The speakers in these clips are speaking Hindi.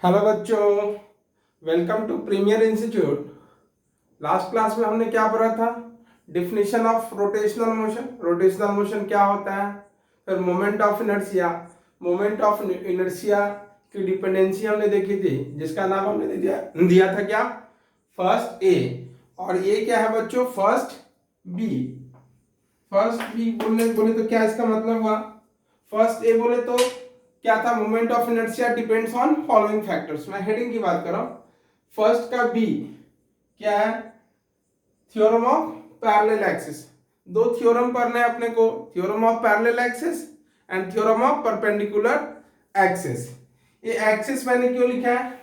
हेलो बच्चों, welcome to premier institute. Last class में हमने क्या पढ़ा था? Definition of rotational motion. Rotational motion क्या होता है? फिर moment of inertia. Moment of inertia की डिपेंडेंसी हमने देखी थी, जिसका नाम हमने दिया था क्या? First A. और ये क्या है बच्चों? First B. फर्स्ट बी बोले बोले तो क्या इसका मतलब हुआ? फर्स्ट ए बोले तो क्या था? Moment of inertia depends on following factors. मैं हेडिंग की बात कर रहा हूं। फर्स्ट का बी क्या है? Theorem of parallel axis. दो थ्योरम पढ़ने हैं अपने को, theorem of parallel axis and theorem of perpendicular axis. ये एक्सिस मैंने क्यों लिखा है?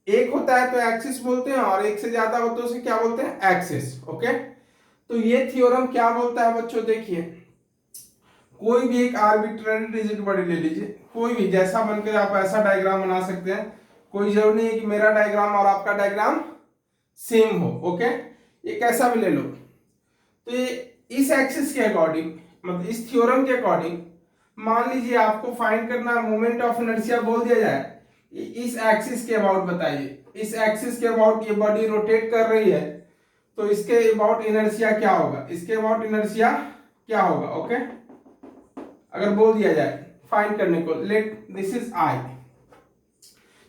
एक होता है तो एक्सिस बोलते हैं, और एक से ज्यादा होता है उसे क्या बोलते हैं? एक्सिस। ओके, तो ये थ्योरम क्या बोलता है बच्चों? देखिए, कोई भी एक आर्बिट्ररी रिजिड बॉडी ले लीजिए, कोई भी, जैसा बनकर आप ऐसा डायग्राम बना सकते हैं। कोई जरूरी नहीं है कि मेरा डायग्राम और आपका डायग्राम सेम हो। ओके, ये कैसा भी ले लो। तो ये इस एक्सिस के अकॉर्डिंग, मतलब इस थ्योरम के अकॉर्डिंग, मान लीजिए आपको फाइंड करना मोमेंट ऑफ इनर्शिया बोल दिया जाए, इस एक्सिस के अबाउट बताइए। इस एक्सिस के अबाउट ये बॉडी रोटेट कर रही है, तो इसके अबाउट इनर्शिया क्या होगा? इसके अबाउट इनर्शिया क्या होगा? ओके, अगर बोल दिया जाए फाइंड करने को, लेट दिस इज आई,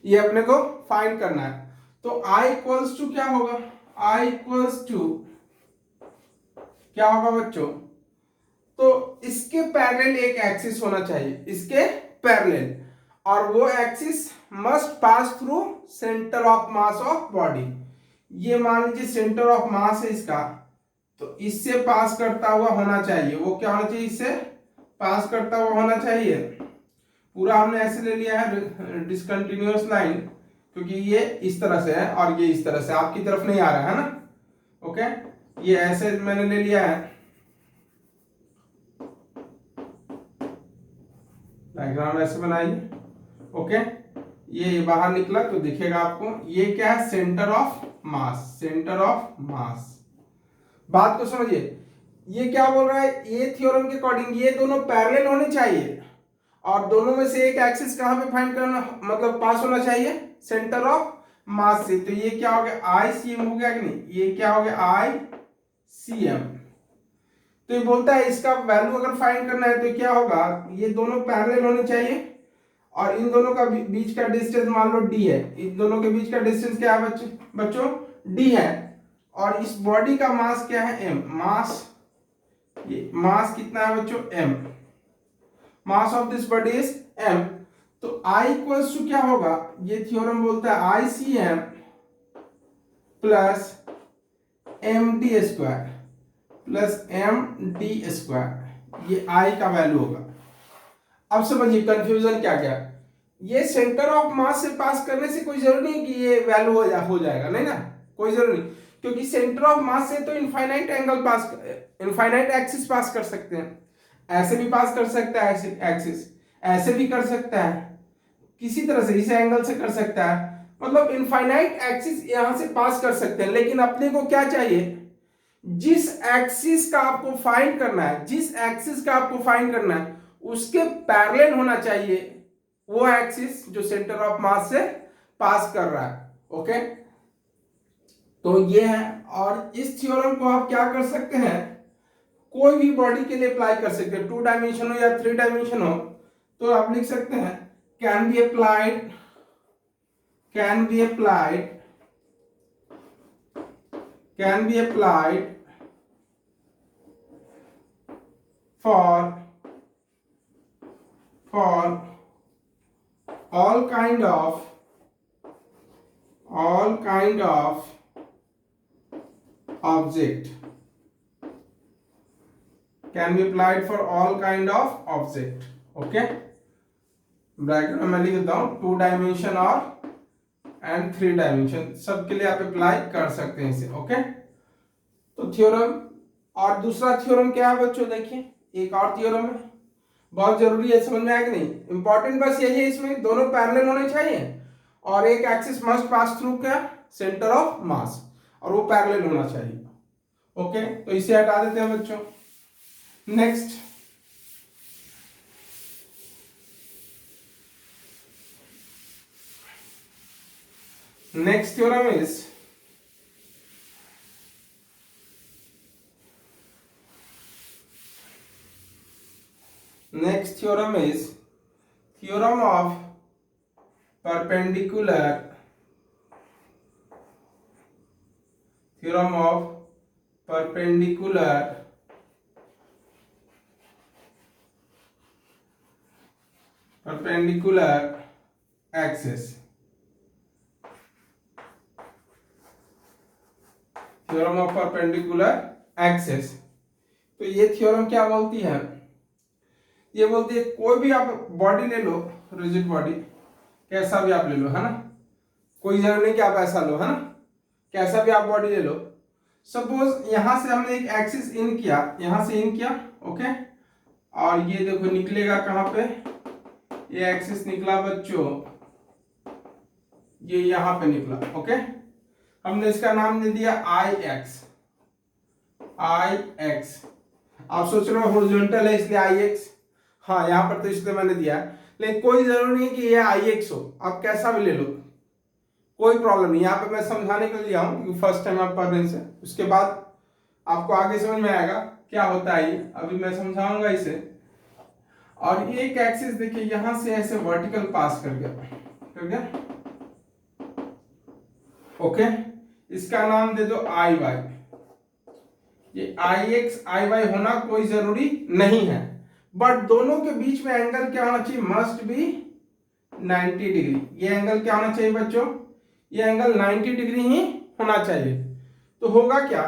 ये अपने को फाइंड करना है, तो आई इक्वल्स टू क्या होगा? आई इक्वल्स टू क्या होगा बच्चों? तो इसके पैरेलल एक एक्सिस होना चाहिए, इसके पैरेलल, और वो axis must pass through centre of mass of body. ये मान लीजिए सेंटर ऑफ मास है इसका, तो इससे पास करता हुआ होना चाहिए। वो क्या होना चाहिए? इससे पास करता हुआ होना चाहिए। पूरा हमने ऐसे ले लिया है डिसकंटिन्यूअस लाइन, क्योंकि ये इस तरह से है और ये इस तरह से आपकी तरफ नहीं आ रहा है ना। ओके, ये ऐसे मैंने ले लिया है। डायग्राम ऐसे बनाइए। ओके, ये बाहर निकला तो दिखेगा आपको। ये क्या है? Centre of mass. Centre of मास, बात को समझिए। ये क्या बोल रहा है? ये थ्योरम के अकॉर्डिंग ये दोनों पैरेलल होने चाहिए, और दोनों में से एक एक्सिस कहां पे फाइंड करना, मतलब पास होना चाहिए? सेंटर ऑफ मास से। तो ये क्या हो गया? आई सी एम हो गया कि नहीं? ये क्या हो गया? आई सी एम। तो ये बोलता है इसका वैल्यू अगर फाइंड करना है तो क्या होगा? ये दोनों पैरेलल होने चाहिए, और इन दोनों का बीच का डिस्टेंस मान लो डी है। इन दोनों के बीच का डिस्टेंस क्या है बच्चों? डी है। और इस बॉडी का मास क्या है? एम। मास, ये मास कितना है बच्चों? M. Mass of this body is M. तो I इक्वल्स टू क्या होगा? ये थ्योरम बोलता है I C M plus M D square plus M D square, ये I का वैल्यू होगा। अब समझिए कंफ्यूजन क्या क्या। ये सेंटर ऑफ मास से पास करने से कोई जरूरी नहीं कि ये वैल्यू हो जाएगा, नहीं ना, कोई जरूरी नहीं, क्योंकि सेंटर ऑफ मास से तो इनफाइनाइट एंगल पास, इनफाइनाइट एक्सिस पास कर सकते हैं। ऐसे भी पास कर सकता है एक्सिस, ऐसे भी कर सकता है, किसी तरह से इस एंगल से कर सकता है, मतलब इनफाइनाइट एक्सिस यहां से पास कर सकते हैं। लेकिन अपने को क्या चाहिए? जिस एक्सिस का आपको फाइंड करना है, जिस एक्सिस का आपको फाइंड करना है उसके पैरेलल होना चाहिए वो एक्सिस जो सेंटर ऑफ मास से पास कर रहा है। ओके, तो ये है। और इस थ्योरम को आप क्या कर सकते हैं? कोई भी बॉडी के लिए अप्लाई कर सकते हैं, 2 डायमेंशन हो या 3 डायमेंशन हो, तो आप लिख सकते हैं can be applied, can be applied, can be applied for all kind of object, can be applied for all kind of object. Okay, bracket में मैं लिख देता हूं 2 डायमेंशन और एंड 3 डायमेंशन, सबके लिए आप अप्लाई कर सकते हैं इसे। ओके, तो थ्योरम, और दूसरा थ्योरम क्या है बच्चों? देखिए, एक और थ्योरम है, बहुत जरूरी है, समझ में आया कि नहीं? इंपॉर्टेंट बस यही है, इसमें दोनों पैरेलल होने चाहिए और एक एक्सिस मस्ट पास थ्रू क्या? सेंटर ऑफ मास, और वो पैरेलल होना चाहिए। ओके, तो इसे हटा देते हैं बच्चों। Next, Next theorem is theorem of perpendicular axis. Theorem of perpendicular axis. तो ये थ्योरम क्या बोलती है? ये बोलती है कोई भी आप बॉडी ले लो, रिजिड बॉडी, कैसा भी आप ले लो, है ना, कोई जरूरी नहीं कि आप ऐसा लो, है ना, कैसा भी आप बॉडी ले लो। सपोज यहां से हमने एक एक्सिस इन किया, यहां से इन किया, ओके, और ये देखो निकलेगा कहां पे, ये एक्सिस निकला बच्चों, ये यहां पे निकला, ओके। हमने इसका नाम दे दिया आई एक्स। आप सोच रहे हो हॉरिजॉन्टल है इसलिए आई एक्स, हाँ यहां पर तो इसलिए मैंने दिया, लेकिन कोई जरूरी नहीं कि ये आई एक्स हो, आप कैसा भी ले लो, कोई प्रॉब्लम नहीं। यहाँ पे मैं समझाने के लिए लिया हूँ क्योंकि फर्स्ट टाइम आप पढ़ रहे हैं, उसके बाद आपको आगे समझ में आएगा क्या होता है। ये अभी मैं समझाऊंगा इसे। और ये एक एक्सिस देखिए यहां से ऐसे वर्टिकल पास कर गया, ओके, इसका नाम दे दो आई वाई। ये आई एक्स आई वाई होना कोई जरूरी नहीं है, बट दोनों के बीच में एंगल क्या होना चाहिए, मस्ट बी 90 डिग्री। ये एंगल क्या होना चाहिए बच्चों, ये एंगल 90 डिग्री ही होना चाहिए। तो होगा क्या,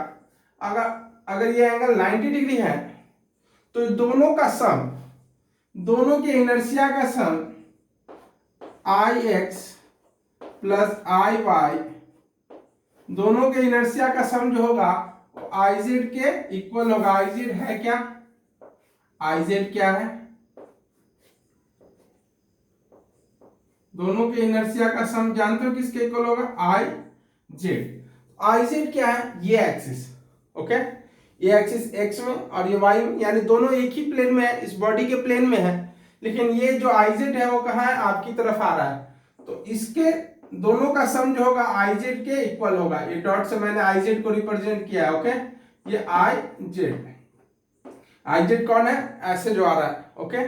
अगर ये एंगल 90 डिग्री है तो दोनों का सम, दोनों के इनर्शिया का sum I X plus I Y, दोनों के इनर्शिया का सम जो होगा वो आई जेड के इक्वल होगा। आई जेड है क्या, आई जेड क्या है, दोनों के इनर्शिया का सम जानते हो किसके इक्वल होगा, आई जेड। आई जेड क्या है, ये एक्सिस, ओके, ये एक्सिस एक्स में और ये वाई में, यानी दोनों एक ही प्लेन में है, इस बॉडी के प्लेन में है, लेकिन ये जो आई जेड है वो कहाँ है, आपकी तरफ आ रहा है, तो इसके दोनों का सम जो होगा आई जेड के इक्वल होगा। ये डॉट से मैंने आई जेड को रिप्रेजेंट किया है, ओके, ये आई जेड कौन है, ऐसे जो आ रहा है, ओके।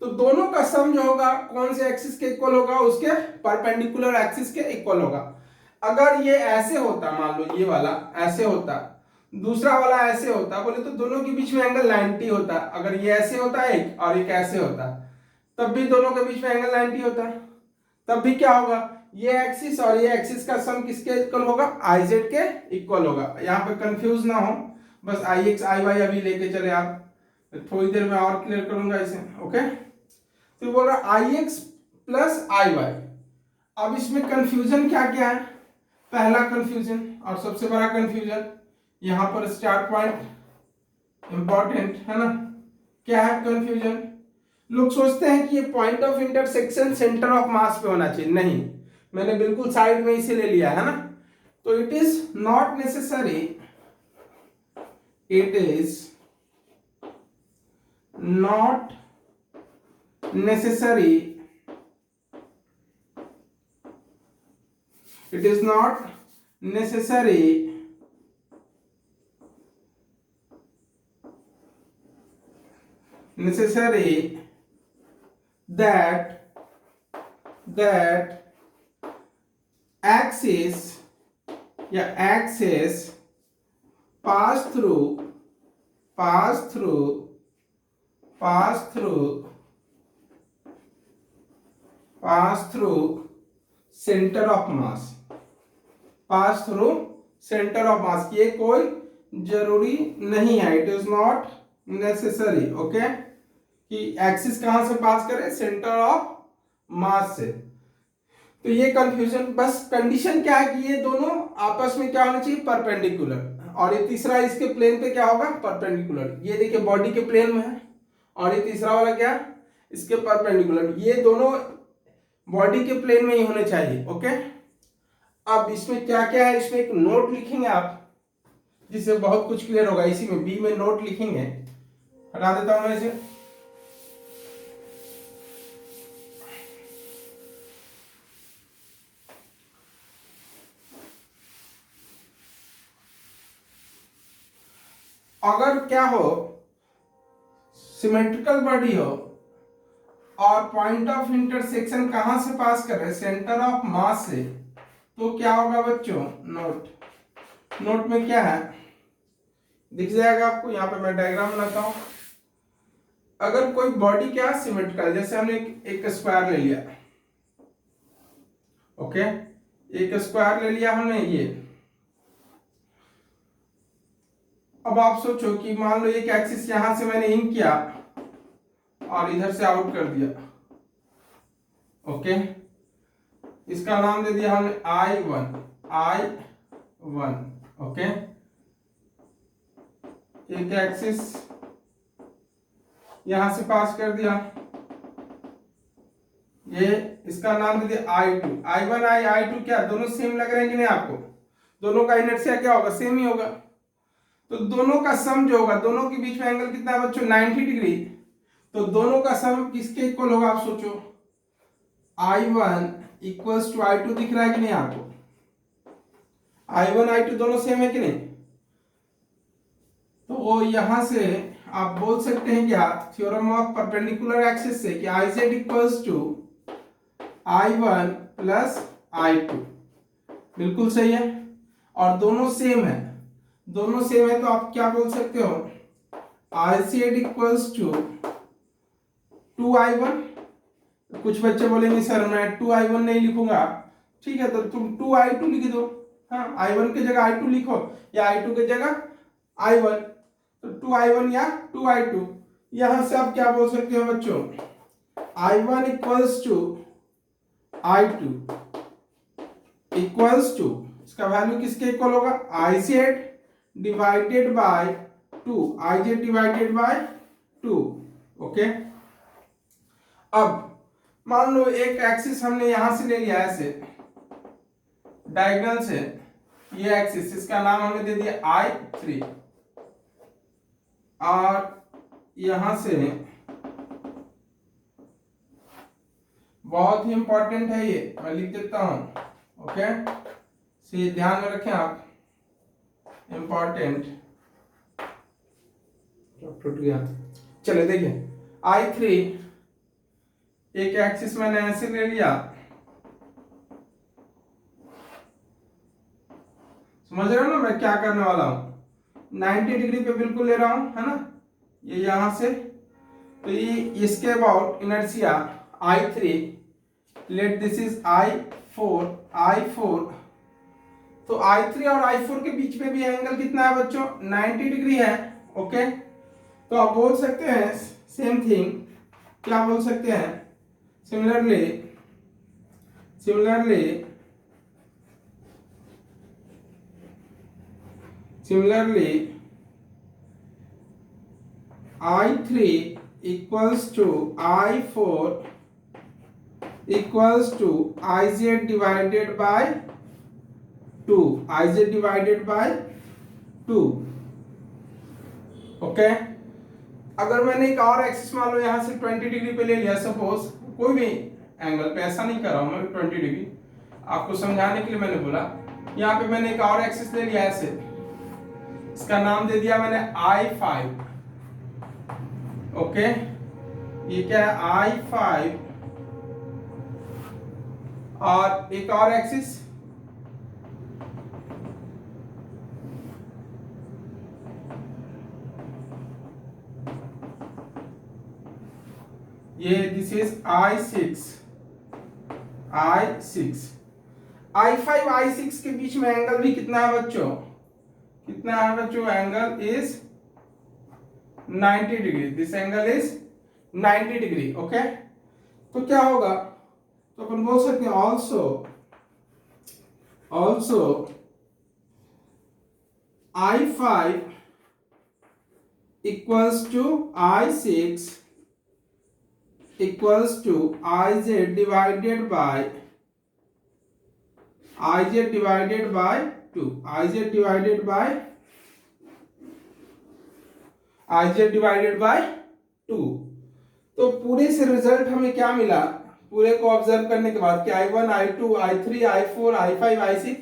तो दोनों का सम जो होगा कौन से एक्सिस के इक्वल होगा, उसके परपेंडिकुलर एक्सिस के इक्वल होगा। अगर ये ऐसे होता, मान लो ये वाला ऐसे होता, दूसरा वाला ऐसे होता, बोले तो दोनों के बीच में एंगल 90 होता। अगर ये ऐसे होता एक और एक ऐसे होता, तब भी दोनों के बीच में एंगल 90 होता, तब भी क्या होगा, ये एक्सिस और ये एक्सिस का सम किसके इक्वल होगा, आई जेड के इक्वल होगा। यहाँ पे कंफ्यूज ना हो, बस आई एक्स आई वाई अभी लेके चले आप, थोड़ी देर में और क्लियर करूंगा इसे, ओके। तो बोल रहा आई एक्स प्लस आई वाई। अब इसमें कंफ्यूजन क्या क्या है, पहला कंफ्यूजन और सबसे बड़ा कंफ्यूजन, यहां पर स्टार्ट पॉइंट इंपॉर्टेंट है ना, क्या है कंफ्यूजन, लोग सोचते हैं कि ये point of intersection centre of मास पे होना चाहिए, नहीं, मैंने बिल्कुल साइड में इसे ले लिया है ना। तो it is not necessary, it is not necessary, it is not necessary that axis या axis pass centre of mass, pass through centre of मास, ये कोई जरूरी नहीं है, it is not necessary, okay, कि एक्सिस कहां से पास करे, सेंटर ऑफ मास से। तो ये कंफ्यूजन, बस कंडीशन क्या है कि ये दोनों आपस में क्या होना चाहिए, परपेंडिकुलर, और ये तीसरा इसके प्लेन पे क्या होगा, परपेंडिकुलर। ये देखिए बॉडी के प्लेन में है, और ये तीसरा वाला क्या, इसके परपेंडिकुलर, ये दोनों बॉडी के प्लेन में ही होने चाहिए, ओके। अब इसमें क्या क्या है, इसमें एक नोट लिखेंगे आप, जिससे बहुत कुछ क्लियर होगा। इसी में बी में नोट लिखेंगे, हटा देता हूं मैं इसे। अगर क्या हो, सिमेट्रिकल बॉडी हो और पॉइंट ऑफ इंटरसेक्शन कहां से पास कर रहे हैं, सेंटर ऑफ मास से, तो क्या होगा बच्चों, नोट में क्या है दिख जाएगा आपको। यहां पे मैं डायग्राम बनाता हूं। अगर कोई बॉडी क्या सिमेट्रिकल, जैसे हमने एक स्क्वायर ले लिया, ओके, एक स्क्वायर ले लिया हमने ये। अब आप सोचो कि मान लो एक एक्सिस यहां से मैंने इन किया और इधर से आउट कर दिया, ओके, इसका नाम दे दिया हमने I1, ओके। एक एक्सिस यहां से पास कर दिया, ये इसका नाम दे दिया I2। I1 I2 क्या दोनों सेम लग रहे हैं कि नहीं आपको? दोनों का इनर्शिया क्या होगा, सेम ही होगा। तो दोनों का सम जो होगा, दोनों के बीच में एंगल कितना है बच्चों, 90 डिग्री। तो दोनों का सम किसके इक्वल होगा, आप सोचो। I1 इक्वल्स टू I2 दिख रहा है कि नहीं आपको? I1 I2 दोनों सेम है कि नहीं? तो वो यहां से आप बोल सकते हैं क्या, थ्योरम ऑफ परपेंडिकुलर एक्सिस से, कि IZ equals to I1 plus I2। बिल्कुल सही है, और दोनों सेम है, दोनों सेम है, तो आप क्या बोल सकते हो, IZ इक्वल्स टू 2I1। कुछ बच्चे बोलेंगे सर मैं 2I1 नहीं लिखूंगा, ठीक है, तो तुम 2I2 लिख दो। हाँ, I1 की जगह I2 लिखो या I2 की जगह I1, तो 2I1 या 2I2। यहां से आप क्या बोल सकते हो बच्चों, I1 equals to I2 equals to, इसका वैल्यू किसके इक्वल होगा, IZ divided by 2, IZ divided by 2, okay. अब मान लो एक एक्सिस हमने यहां से ले लिया ऐसे डायगोनल से, ये एक्सिस, इसका नाम हमने दे दिया I3, और यहां से बहुत ही इंपॉर्टेंट है ये, मैं लिख देता हूं, ओके, से ध्यान में रखें आप, इंपॉर्टेंट। टूट गया, चले देखिए, I3 एक एक्सिस मैंने ऐसे ले लिया, समझ रहे हो ना मैं क्या करने वाला हूं, 90 डिग्री पे बिल्कुल ले रहा हूं, है ना, ये यहां से, तो ये इसके about inertia I3, let this is I4, तो I3 और I4 के बीच में भी एंगल कितना है बच्चों, 90 डिग्री है, ओके। तो आप बोल सकते हैं सेम थिंग, क्या बोल सकते हैं, similarly I3 equals to I4 equals to IZ divided by 2, IZ divided by 2, okay. अगर मैंने एक और एक्सिस मान लो यहां से 20 डिग्री पे ले लिया, सपोज कोई भी एंगल पे, ऐसा नहीं कर रहा हूं मैं 20 डिग्री, आपको समझाने के लिए मैंने बोला। यहां पे मैंने एक और एक्सिस ले लिया ऐसे, इसका नाम दे दिया मैंने I5, ओके। ये क्या है, I5, और एक और एक्सिस, ये this is I6, I5 I6 के बीच में एंगल भी कितना है बच्चों, angle is 90 degree, this angle is 90 degree, okay. तो क्या होगा, तो अपन बोल सकते हैं also I5 equals to I6 equals to IZ divided by 2, IZ divided by 2। तो पूरे से रिजल्ट हमें क्या मिला, पूरे को ऑब्जर्व करने के बाद कि I1 I2 I3 I4 I5 I6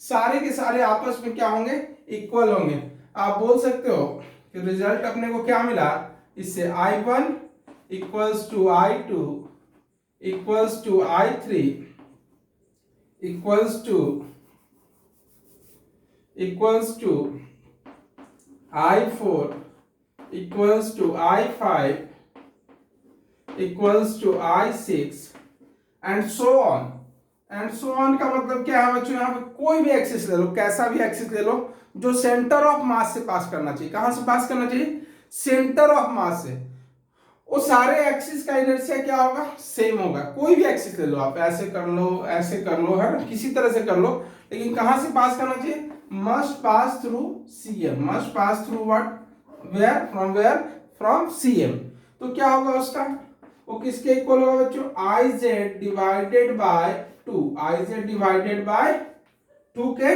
सारे के सारे आपस में क्या होंगे, इक्वल होंगे। आप बोल सकते हो कि रिजल्ट अपने को क्या मिला, इससे I1 equals to I2 equals to I3 equals to I4 equals to I5 equals to I6 and so on. And so on का मतलब क्या है बच्चों, यहाँ पे कोई भी एक्सिस ले लो, कैसा भी एक्सिस ले लो, जो सेंटर ऑफ मास से पास करना चाहिए। कहां से पास करना चाहिए, सेंटर ऑफ मास से। वो सारे एक्सिस का इनर्शिया क्या होगा, सेम होगा। कोई भी एक्सिस ले लो आप, ऐसे कर लो, ऐसे कर लो, है ना, किसी तरह से कर लो, लेकिन कहां से पास करना चाहिए, must pass through CM, must pass through what, where from CM। तो क्या होगा उसका, वो किसके इक्वल होगा बच्चों, IZ divided by 2, IZ divided by 2 के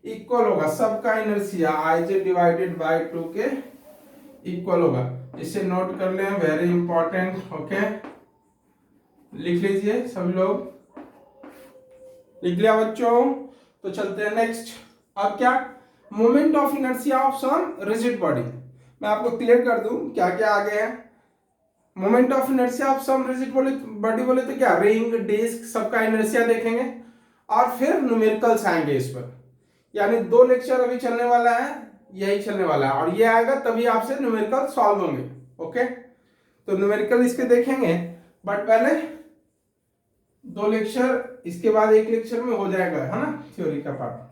इक्वल होगा। सबका इनर्शिया IZ डिवाइडेड बाय 2 के इक्वल होगा। इसे नोट कर लें, वेरी इंपॉर्टेंट। ओके, लिख लीजिए सभी लोग, लिख लिया बच्चों। तो चलते हैं नेक्स्ट। अब क्या, moment of inertia of some rigid body. मैं आपको क्लियर कर दूं क्या क्या आगे है। Moment of inertia of some rigid body बोले तो क्या, रिंग, डिस्क, सबका इनर्शिया देखेंगे और फिर न्यूमेरिकल्स आएंगे इस पर। यानी 2 लेक्चर अभी चलने वाला है, यही चलने वाला है, और ये आएगा तभी आपसे न्यूमेरिकल सॉल्व होंगे। ओके, तो न्यूमेरिकल इसके देखेंगे, बट पहले 2 लेक्चर, इसके बाद 1 लेक्चर में हो जाएगा, है ना, थ्योरी का पार्ट।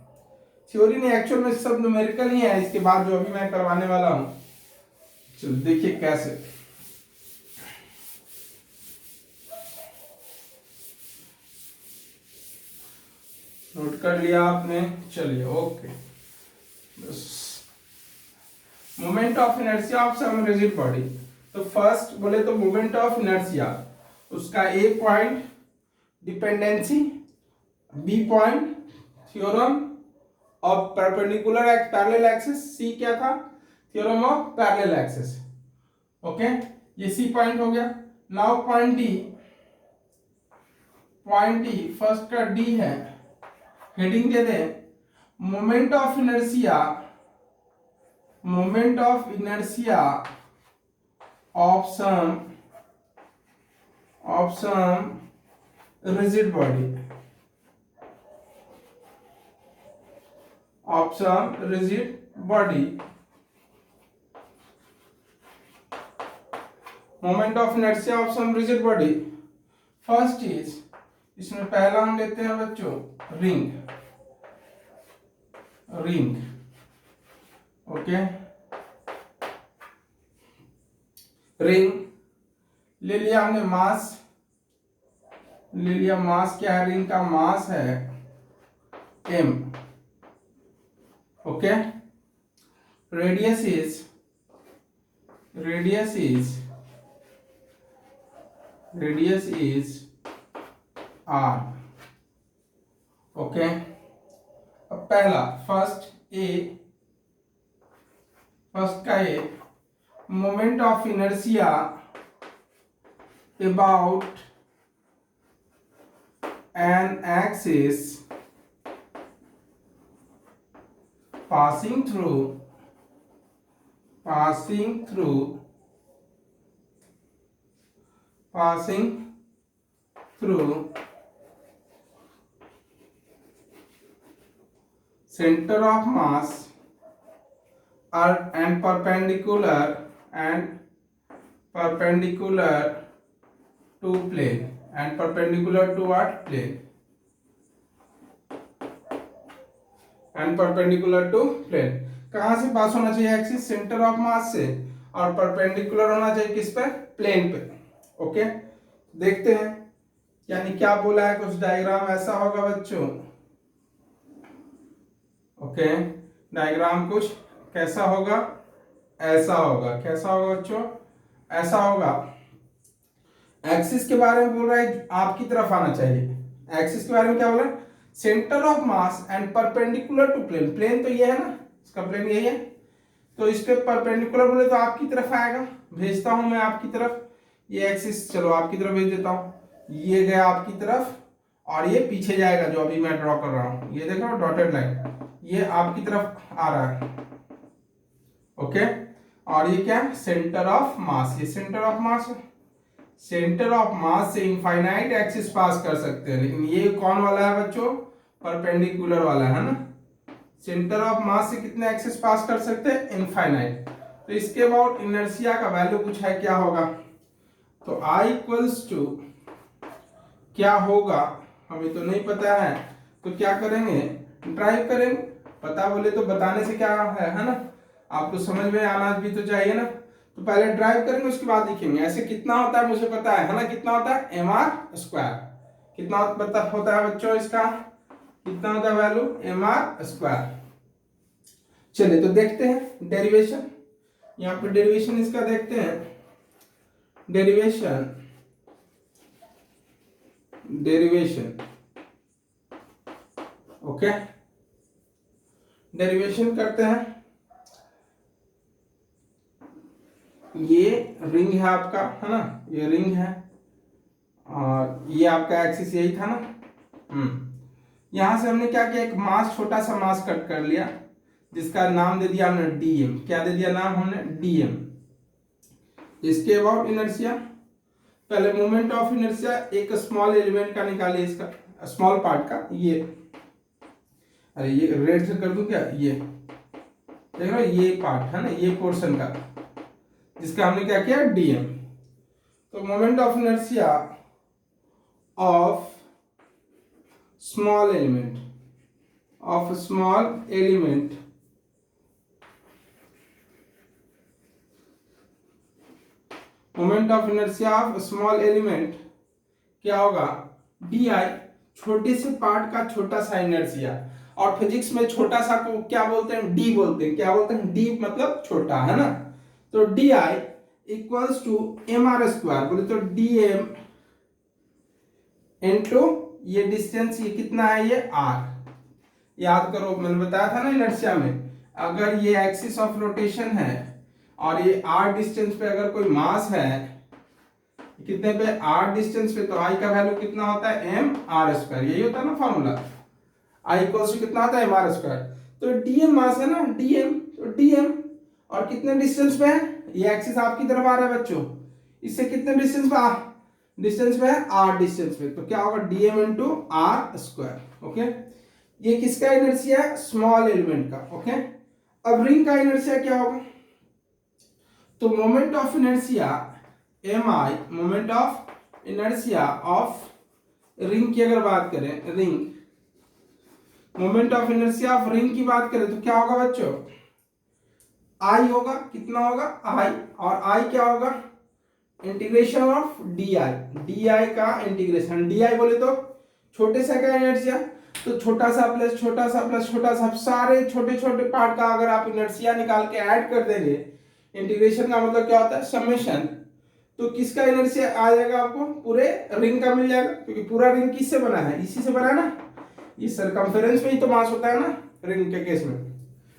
थ्योरी नहीं, एक्चुअल में सब न्यूमेरिकल ही है इसके बाद जो अभी मैं करवाने वाला हूं। चलो देखिए कैसे। नोट कर लिया आपने, चलिए okay. Moment of inertia of some rigid body. तो फर्स्ट बोले तो मोमेंट ऑफ इनर्शिया, उसका A point dependency, B point theorem of perpendicular parallel axis, C क्या था, theorem of parallel axis. Okay, ये C पॉइंट हो गया। नाउ पॉइंट D, फर्स्ट का D है, हेडिंग दे दे moment of inertia of some rigid body, moment of inertia of some rigid body. First is, इसमें पहला हम लेते हैं बच्चों रिंग। ओके, रिंग ले लिया हमने, मास ले लिया, मास क्या है, रिंग का मास है m। Okay, radius is r। Okay, अब पहला फर्स्ट का A, moment of inertia about an axis passing through center of mass and perpendicular to plane, and perpendicular to what, plane, and perpendicular to plane। कहां से पास होना चाहिए एक्सिस, सेंटर ऑफ मास से, और परपेंडिकुलर होना चाहिए किस पे, प्लेन पे। ओके, देखते हैं यानी क्या बोला है, कुछ डायग्राम ऐसा होगा बच्चों। ओके, डायग्राम कुछ कैसा होगा, ऐसा होगा। कैसा होगा बच्चों, ऐसा होगा। एक्सिस के बारे में बोल रहा है, आपकी तरफ आना चाहिए। एक्सिस के बारे में क्या बोल रहा है, centre of mass and perpendicular to plane. Plane तो ये है ना, इसका प्लेन यही है, तो इसके परपेंडिकुलर बोले तो आपकी तरफ आएगा। भेजता हूं मैं आपकी तरफ, ये एक्सिस चलो आपकी तरफ भेज देता हूं, ये गया आपकी तरफ, और ये पीछे जाएगा जो अभी मैं ड्रॉ कर रहा हूं, ये देखो डॉटेड लाइन, ये आपकी तरफ आ रहा है। ओके, और ये क्या है, सेंटर ऑफ मास। ये सेंटर ऑफ मास है, सेंटर ऑफ मास से इनफाइनाइट एक्सिस पास कर सकते हैं, लेकिन ये कौन वाला है बच्चों, परपेंडिकुलर वाला है ना। सेंटर ऑफ मास से कितने एक्सिस पास कर सकते हैं, इनफाइनाइट। तो इसके अबाउट इनर्शिया का वैल्यू कुछ है, क्या होगा, तो I इक्वल्स टू क्या होगा, हमें तो नहीं पता है, तो क्या करेंगे, ड्राइव करेंगे। पता बोले तो बताने से क्या है ना, आपको समझ में आना भी तो चाहिए ना। तो पहले ड्राइव करेंगे, उसके बाद लिखेंगे। ऐसे कितना होता है मुझे पता है ना, कितना होता है एम आर स्क्वायर। कितना होता है बच्चों इसका, कितना होता है वैल्यू, एम आर स्क्वायर। चलिए तो देखते हैं डेरिवेशन, यहाँ पे डेरिवेशन इसका देखते हैं। डेरिवेशन ओके, डेरिवेशन करते हैं। ये रिंग है आपका, है ना, ये रिंग है, और ये आपका एक्सिस यही था ना। यहां से हमने क्या किया, एक मास, छोटा सा मास कट कर लिया, जिसका नाम दे दिया हमने डीएम। क्या दे दिया नाम हमने, डीएम। इसके अबाउट इनर्शिया, पहले मोमेंट ऑफ इनर्शिया एक स्मॉल एलिमेंट का निकालिए, इसका स्मॉल पार्ट का, ये अरे ये रेड से कर दूं क्या, ये देख रहे हो, ये पार्ट है ना, ये पोर्शन का, जिसका हमने क्या किया, डीएम। तो moment of inertia of small element, moment of inertia of small element क्या होगा, डी आई, छोटे से पार्ट का छोटा सा इनर्शिया। और फिजिक्स में छोटा सा को क्या बोलते हैं, डी बोलते हैं। क्या बोलते हैं, डी मतलब छोटा, है ना। तो D I equals to M R square, बोले तो डी एम इंटू ये डिस्टेंस, ये कितना है, ये आर। याद करो मैंने बताया था ना इनर्शिया में, अगर ये एक्सिस ऑफ रोटेशन है और ये आर डिस्टेंस पे अगर कोई मास है, कितने पे, आर डिस्टेंस पे, तो आई का वैल्यू कितना होता है, एम आर स्क्वायर। यही होता है ना फॉर्मूला, आई इक्वल्स टू कितना होता है, एम आर स्क्वायर। तो डीएम मास है ना, डीएम, तो डीएम, और कितने डिस्टेंस पे है, ये एक्सिस आपकी तरफ आ रहा है बच्चों, इससे कितने डिस्टेंस पे, डिस्टेंस पे है, आर डिस्टेंस पे। तो क्या होगा, DM into R square. Okay, ये किसका इनर्शिया है, स्मॉल एलिमेंट का। ओके, अब रिंग का इनर्शिया क्या होगा, तो moment of inertia M I, moment of inertia of ring की अगर बात करें, ring, moment of inertia of ring की बात करें तो क्या होगा बच्चों, आई होगा, कितना होगा, आई, और आई क्या होगा, integration of D I, D I का इंटीग्रेशन। डी आई बोले तो छोटे से का इनर्शिया, तो छोटा सा प्लस छोटा सा प्लस छोटा सा, सारे छोटे छोटे पार्ट का अगर आप इनर्शिया निकाल के ऐड कर देंगे, इंटीग्रेशन का मतलब क्या होता है, समेशन। तो किसका इनर्शिया आ जाएगा आपको, पूरे रिंग का मिल जाएगा, क्योंकि पूरा रिंग किससे बना है, इसी से बना है ना, ये सरकमफेरेंस में ही तो मास होता है ना रिंग के केस में,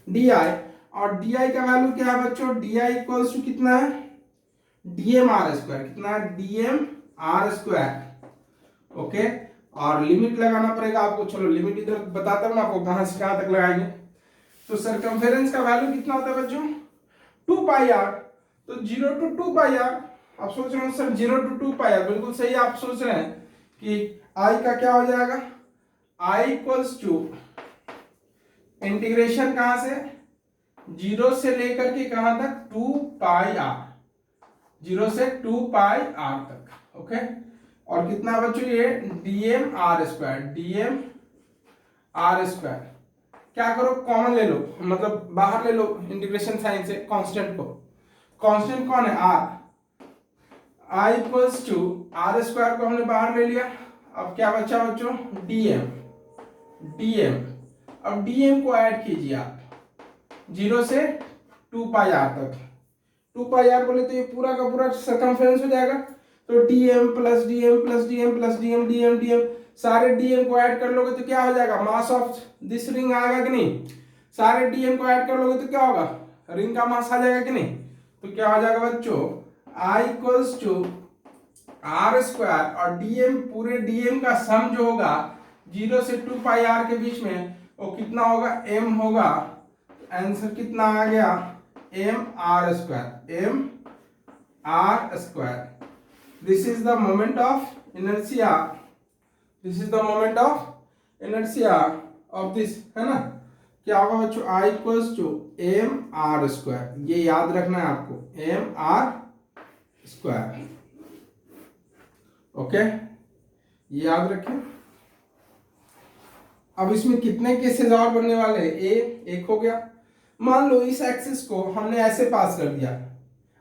डी आई। और डी आई का वैल्यू क्या है बच्चों, डी आई इक्वल्स टू कितना है, डीएम आर स्क्वायर। कितना है, डीएम आर स्क्वायर। ओके, और लिमिट लगाना पड़ेगा आपको, चलो लिमिट इधर बताता हूं आपको कहां से कहां तक लगाएंगे। तो सरकमफेरेंस का वैल्यू कितना होता है बच्चों, 2 पाई आर। तो 0 to 2 पाई आर, आप सोच रहे हो सर 0 to 2 पाई आर, बिल्कुल सही आप सोच रहे हैं कि आई का क्या हो जाएगा, आई इक्वल्स टू इंटीग्रेशन कहां से, 0 से लेकर के कहां तक, 2 पाई आर, 0 से 2 पाई आर तक। ओके, और कितना बच्चों ये DM R square, DM R square. क्या करो, कॉमन ले लो, मतलब बाहर ले लो इंटीग्रेशन साइन से कांस्टेंट को। कांस्टेंट कौन है, R. I equals to R square को हमने बाहर ले लिया, अब क्या बचा बच्चों, डीएम, डीएम। अब डीएम को ऐड कीजिए आप 0 से 2 पाई आर तक। 2 पाई आर बोले तो ये पूरा का पूरा सरकमफेरेंस हो जाएगा। तो DM plus DM plus DM plus DM, DM DM, सारे डीएम को ऐड कर लोगे तो क्या हो जाएगा, मास ऑफ दिस रिंग आएगा कि नहीं। सारे डीएम को ऐड कर लोगे तो क्या होगा, रिंग का मास आ जाएगा कि नहीं। तो क्या हो जाएगा बच्चों, I equals to R square, और डीएम, पूरे डीएम का सम जो होगा 0 से 2 पाई आर के बीच में, वो कितना होगा, एम होगा। आंसर कितना आ गया, M R square, M R square. This is the moment of inertia, this is the moment of inertia of this, है ना। क्या होगा बच्चों, I equals to M R square, ये याद रखना है आपको, एम आर स्क्वायर। ओके, ये याद रखें। अब इसमें कितने केसेस और बनने वाले हैं, एक हो गया। मान लो इस एक्सिस को हमने ऐसे पास कर दिया,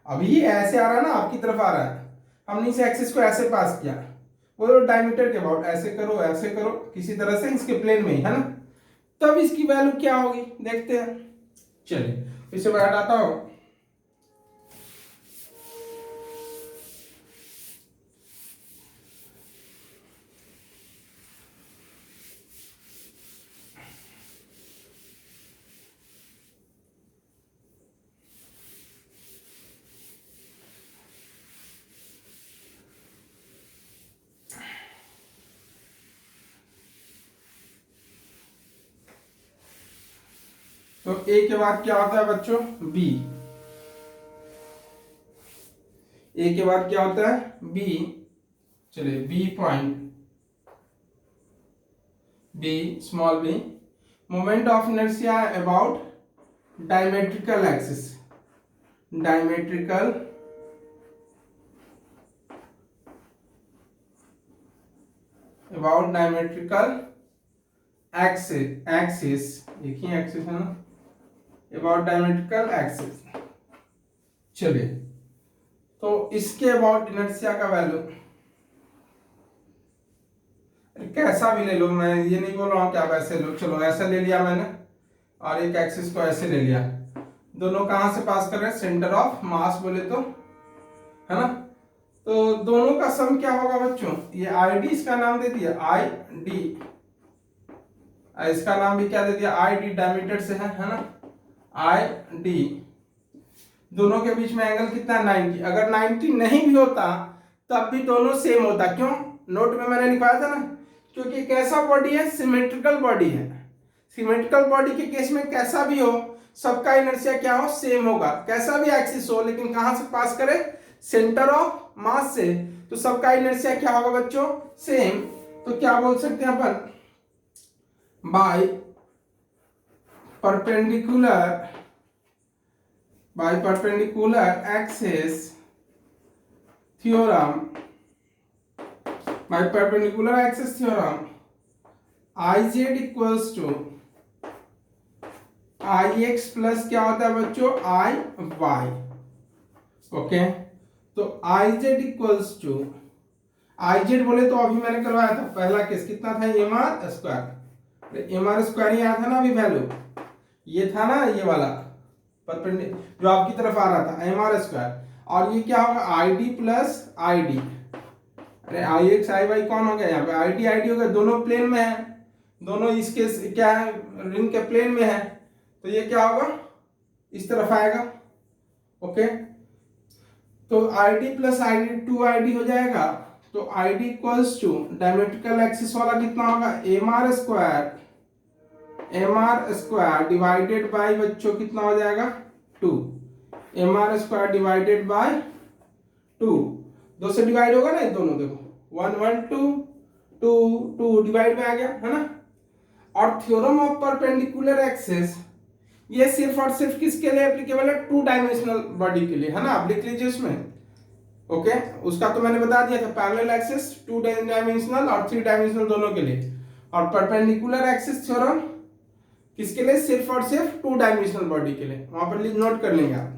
अभी ये ऐसे आ रहा है ना, आपकी तरफ आ रहा है, हमने इस एक्सिस को ऐसे पास किया, वो डायमीटर के अबाउट ऐसे करो किसी तरह से इसके प्लेन में ही, है ना। तब इसकी वैल्यू क्या होगी देखते हैं। चलिए इसे मैं हटाता हूं। तो ए के बाद क्या होता है बच्चों, बी। ए के बाद क्या होता है, बी। चलिए B point, B small B, moment of inertia about diametrical axis, diametrical about diametrical axis, देखिए एक्सिस है ना, अबाउट डायमेट्रिकल एक्सिस। चलिए तो इसके अबाउट इनर्शिया का वैल्यू कैसा भी ले लो, मैं ये नहीं बोल रहा हूं कि आप ऐसे लो, चलो ऐसा ले लिया मैंने और एक एक्सिस को ऐसे ले लिया, दोनों कहां से पास कर रहे हैं, सेंटर ऑफ मास बोले तो, है ना। तो दोनों का सम क्या होगा बच्चों, ये आई डी इसका नाम दे दिया आई डी, इसका नाम भी क्या दे दिया आई डी, डायमीटर से है ना, आई डी। दोनों के बीच में एंगल कितना है 90, अगर 90 नहीं भी होता तब भी दोनों सेम होता, क्यों, नोट में मैंने लिखवाया था ना, क्योंकि कैसा बॉडी है, सिमेट्रिकल बॉडी है। सिमेट्रिकल बॉडी के केस में कैसा भी हो, सबका इनर्शिया क्या हो, सेम होगा, कैसा भी एक्सिस हो, लेकिन कहां से पास करे, सेंटर ऑफ मास से, तो सबका इनर्शिया क्या होगा बच्चों, सेम। तो क्या बोल सकते हैं अपन, by perpendicular axis theorem, by perpendicular axis theorem, I Z equals to I X plus क्या होता है बच्चों, आई वाई। ओके, तो I Z equals to, I Z बोले तो अभी मैंने करवाया था पहला केस, कितना था, M R square, M R square ही आया था ना अभी वैल्यू, ये था ना ये वाला परपेंडिकुलर जो आपकी तरफ आ रहा था, एम आर स्क्वायर, और ये क्या होगा, आई डी प्लस आई डी, अरे आई एक्स आई वाई कौन हो गया यहाँ पे, आई डी हो गया, दोनों प्लेन में है, दोनों इसके क्या है, रिंग के प्लेन में है, तो ये क्या होगा, इस तरफ आएगा। ओके, तो I D plus I D 2ID हो जाएगा, तो I D equals to diametrical axis वाला कितना होगा, M R square divided by बच्चों कितना हो जाएगा 2, M R square divided by 2, 2 से डिवाइड होगा ना ये दोनों, देखो 1 1 2 2 2 डिवाइड में आ गया, है ना। और थ्योरम ऑफ परपेंडिकुलर एक्सिस ये सिर्फ और सिर्फ किसके लिए एप्लीकेबल है, 2 डायमेंशनल बॉडी के लिए, है ना, आप लिख लीजिए उसमें। ओके, उसका तो मैंने बता दिया था, पैरेलल एक्सिस 2 डायमेंशनल और 3 डायमेंशनल दोनों के लिए, और परपेंडिकुलर एक्सिस थ्योरम किसके लिए, सिर्फ और सिर्फ 2 डायमेंशनल बॉडी के लिए, वहां पर नोट कर लेंगे आप।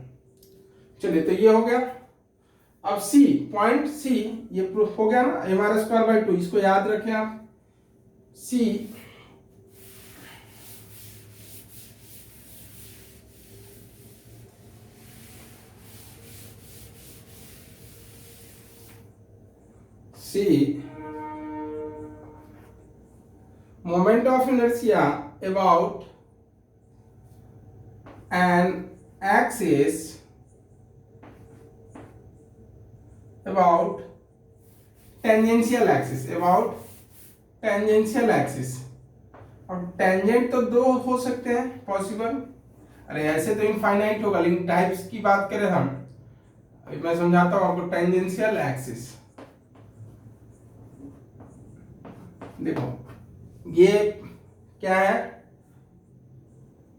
चलिए तो ये हो गया। अब सी, पॉइंट सी, ये प्रूफ हो गया ना, एम आर स्क्वायर बाई 2, इसको याद रखें आप। सी moment of inertia about an axis about tangential axis, about tangential axis, और टेंजेंट तो 2 हो सकते हैं पॉसिबल, अरे ऐसे तो इनफाइनाइट होगा, लेकिन टाइप्स की बात करें हम, अभी मैं समझाता हूं आपको। टेंजेंशियल एक्सिस, देखो ये क्या है,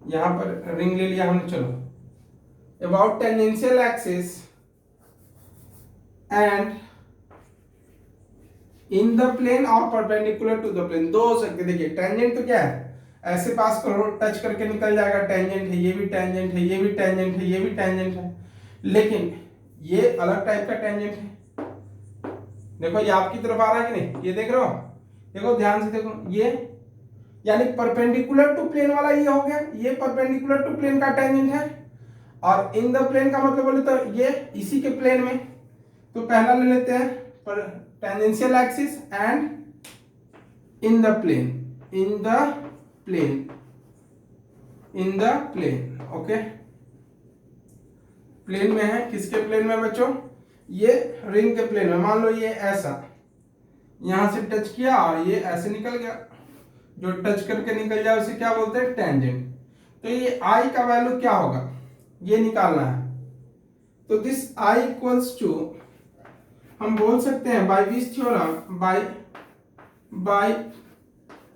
यहां पर रिंग ले लिया हमने, चलो। About tangential axis and in the plane और परपेंडिकुलर टू द प्लेन, दो हो सकते। देखिए टेंजेंट तो क्या है, ऐसे पास करो, टच करके निकल जाएगा, टेंजेंट है, ये भी टेंजेंट है, ये भी टेंजेंट है, ये भी टेंजेंट है। लेकिन ये अलग टाइप का टेंजेंट है। देखो ये आपकी तरफ आ रहा है कि नहीं, ये देख रहे हो, देखो ध्यान से देखो, ये यानी परपेंडिकुलर टू प्लेन वाला ये हो गया, ये परपेंडिकुलर टू प्लेन का टेंजेंट है। और इन द प्लेन का मतलब बोले तो ये इसी के प्लेन में। तो पहला ले लेते हैं, पर tangential axis and in the plane, in the plane, in the plane, okay. Plane में है, किसके प्लेन में बच्चों, ये रिंग के प्लेन में। मान लो ये ऐसा यहां से टच किया और ये ऐसे निकल गया, जो टच करके निकल जाए उसे क्या बोलते हैं, टेंजेंट। तो ये आई का वैल्यू क्या होगा, ये निकालना है। तो दिस आई इक्वल्स टू, हम बोल सकते हैं by this theorem, by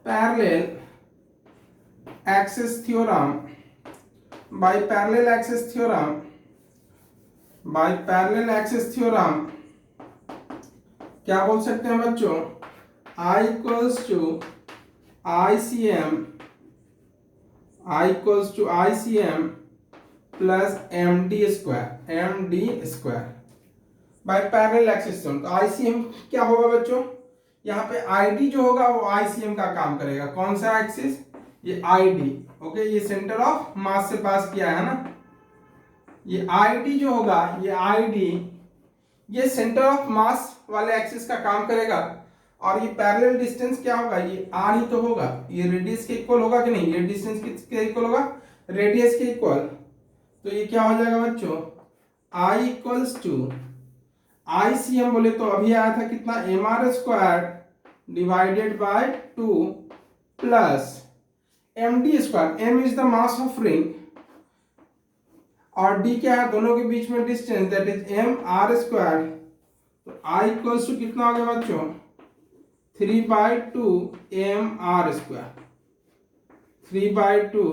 parallel axis theorem, by parallel axis theorem, by parallel axis theorem क्या बोल सकते हैं बच्चों, I equals to ICM, I equals to ICM plus MD square by parallel axis. तो ICM क्या होगा बच्चों, यहाँ पे ID जो होगा वो ICM का काम करेगा। कौन सा एक्सिस, ये ID, ओके। ये सेंटर ऑफ मास से पास किया है ना, ये ID जो होगा, ये ID ये सेंटर ऑफ मास वाले एक्सिस का काम करेगा। और ये पैरेलल डिस्टेंस क्या होगा, ये r ही तो होगा, ये रेडियस के इक्वल होगा कि नहीं, ये डिस्टेंस किसके इक्वल होगा, रेडियस के इक्वल। तो ये क्या हो जाएगा बच्चों, I इक्वल्स टू ICM बोले तो अभी आया था कितना, MR square divided by 2 plus MD square. M is the mass of ring और D क्या है, दोनों के बीच में distance, that is MR square. तो I इक्वल्स टू कितना हो गया बच्चों, 3/2 MR square, 3/2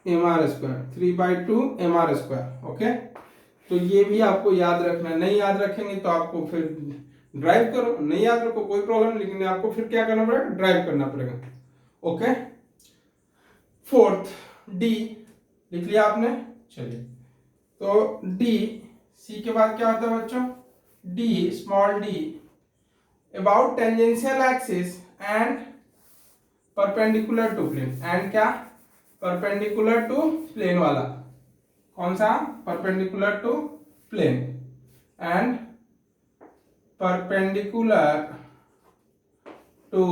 MR square, 3/2 MR square, okay. तो ये भी आपको याद रखना है, नहीं याद रखेंगे तो आपको फिर ड्राइव करो, नहीं याद रखो कोई प्रॉब्लम, लेकिन आपको फिर क्या करना पड़ेगा, ड्राइव करना पड़ेगा, ओके। फोर्थ डी लिख लिया आपने, चलिए। तो डी, सी के बाद क्या होता है बच्चों, D, small D, about tangential axis and perpendicular to plane, and क्या, perpendicular to plane वाला, कौन सा, perpendicular to plane and perpendicular to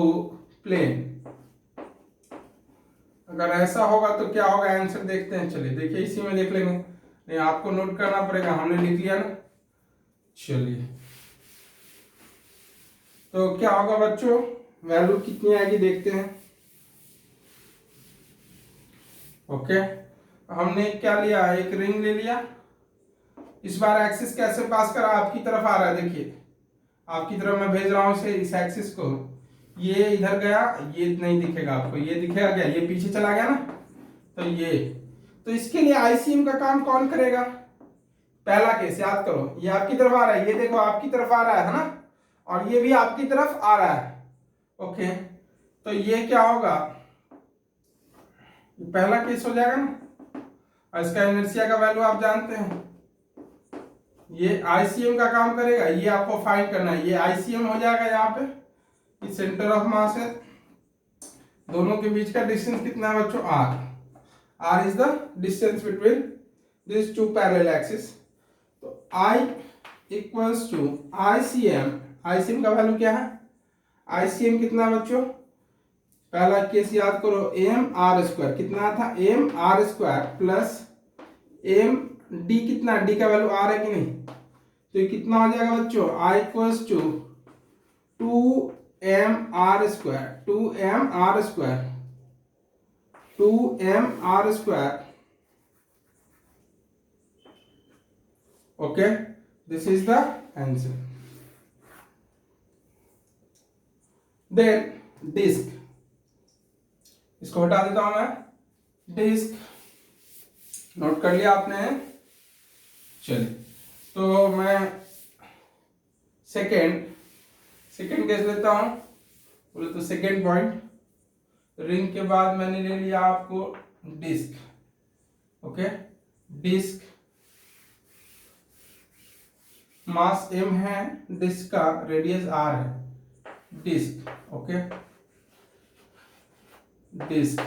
plane। अगर ऐसा होगा तो क्या होगा, आंसर देखते हैं, चलिए देखिए, इसी में देख लेंगे, नहीं आपको नोट करना पड़ेगा, हमने लिख लिया ना, चलिए। तो क्या होगा बच्चों, वैल्यू कितनी आएगी देखते हैं, ओके। हमने क्या लिया, एक रिंग ले लिया, इस बार एक्सिस कैसे पास करा, आपकी तरफ आ रहा है, देखिए आपकी तरफ मैं भेज रहा हूं इसे, इस एक्सिस को, ये इधर गया, ये नहीं दिखेगा आपको, ये दिखेगा क्या, ये पीछे चला गया ना, तो ये, तो इसके लिए ICM का काम कौन करेगा, पहला केस याद करो, ये आपकी तरफ आ रहा है, ये देखो आपकी तरफ आ रहा है ना, और ये भी आपकी तरफ आ रहा है, ओके। तो ये क्या होगा, पहला केस हो जाएगा ना, और इसका इनर्शिया का वैल्यू आप जानते हैं, ये ICM का काम करेगा, ये आपको फाइंड करना है, ये ICM हो जाएगा यहाँ पे, ये सेंटर ऑफ मास है, दोनों के बीच का डिस्टेंस कितना है बच्चों, r is the distance between this two parallel axis. तो I इक्वल्स टू ICM का वैल्यू क्या है, ICM कितना है बच्चों, पहला केस याद करो, MR स्क्वायर, कितना था, MR स्क्वायर प्लस MD, कितना, D का वैल्यू R है कि नहीं, तो ये कितना हो जाएगा बच्चों, I equals to 2MR square, 2MR square 2mr². Okay, this is the answer. Then disk, इसको हटा देता हूं मैं. डिस्क नोट कर लिया आपने. चलिए, तो मैं सेकेंड केस लेता हूं. बोले तो सेकेंड पॉइंट, रिंग के बाद मैंने ले लिया आपको disc. Okay, disc mass m है, डिस्क का रेडियस r है. Disc, okay, disc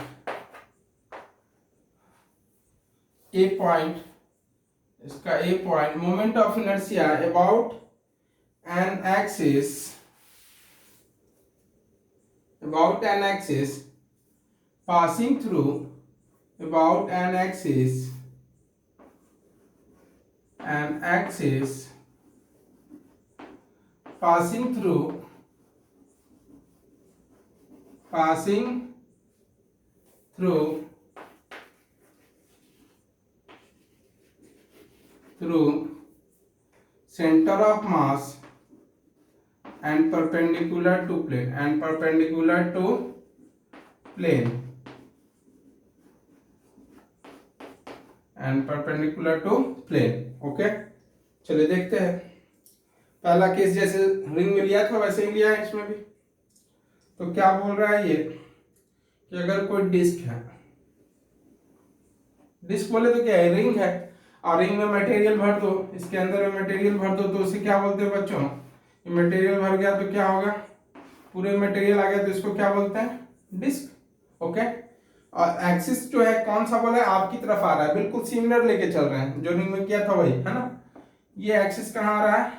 a point, इसका a point, moment of inertia about an axis passing through about an axis passing through center of mass and perpendicular to plane okay. चलिए देखते हैं. पहला केस जैसे रिंग में लिया था वैसे ही लिया है इसमें भी. तो क्या बोल रहा है ये कि अगर कोई डिस्क है, डिस्क बोले तो क्या है, रिंग है, और रिंग में मटेरियल भर दो, इसके अंदर में मटेरियल भर दो, तो उसे क्या बोलते हैं बच्चों, मटेरियल भर गया तो क्या होगा, पूरे मटेरियल आ गया तो इसको क्या बोलते हैं, डिस्क. ओके, और एक्सिस जो है कौन सा बोला है, आपकी तरफ आ रहा है, बिल्कुल सिमिलर लेके चल रहे हैं, जो रिंग में किया था वही है ना. ये एक्सिस कहाँ आ रहा है,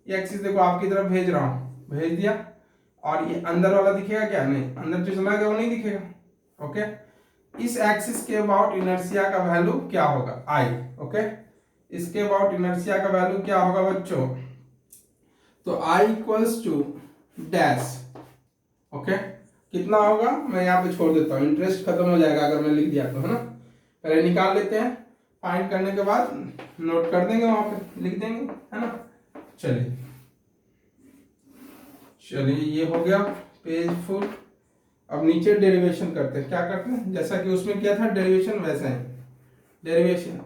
ये एक्सिस देखो आपकी तरफ भेज रहा हूँ, भेज दिया, और ये अंदर वाला दिखेगा क्या, नहीं, अंदर जो चला गया वो नहीं दिखेगा. ओके, इस एक्सिस के अबाउट इनर्शिया का वैल्यू क्या होगा, आई. ओके, इसके अबाउट इनर्शिया का वैल्यू क्या होगा बच्चों, तो आई इक्वल्स टू डैश. ओके, कितना होगा मैं यहाँ पे छोड़ देता हूँ, इंटरेस्ट खत्म हो जाएगा अगर मैं लिख दिया तो, है ना. पहले निकाल लेते हैं, फाइंड करने के बाद नोट कर देंगे, वहां पे लिख देंगे, है ना. चलिए ये हो गया पेज फुल. अब नीचे डेरिवेशन करते हैं. क्या करते हैं, जैसा कि उसमें किया था डेरिवेशन वैसा है. डेरिवेशन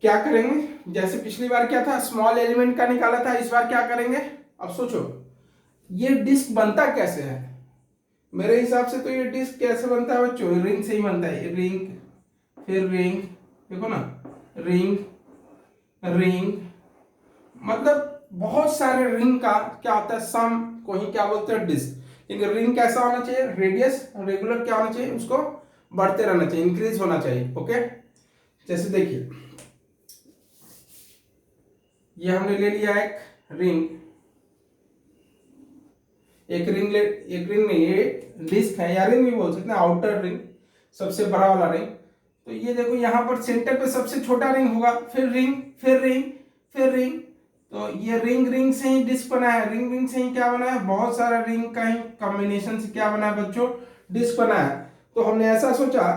क्या करेंगे, जैसे पिछली बार क्या था, स्मॉल एलिमेंट का निकाला था, इस बार क्या करेंगे. अब सोचो ये डिस्क बनता कैसे है, मेरे हिसाब से तो ये डिस्क कैसे बनता है बच्चों, रिंग से ही बनता है. रिंग, फिर रिंग, देखो ना, रिंग, मतलब बहुत सारे रिंग का क्या होता है, सम को ही क्या बोलते हैं, डिस्क. लेकिन रिंग कैसा होना चाहिए, रेडियस रेगुलर क्या होना चाहिए, उसको बढ़ते रहना चाहिए, इंक्रीज होना चाहिए. ओके, जैसे देखिए ये हमने ले लिया एक रिंग नहीं, ये डिस्क है या रिंग भी बोल सकते हैं, आउटर रिंग, सबसे बड़ा वाला रिंग. तो ये देखो यहाँ पर सेंटर पे सबसे छोटा रिंग होगा, फिर रिंग, फिर रिंग, फिर रिंग. तो ये रिंग से ही डिस्क बना है, रिंग से ही क्या बना है, बहुत सारा रिंग का ही कॉम्बिनेशन से क्या बना है बच्चों, डिस्क बना है. तो हमने ऐसा सोचा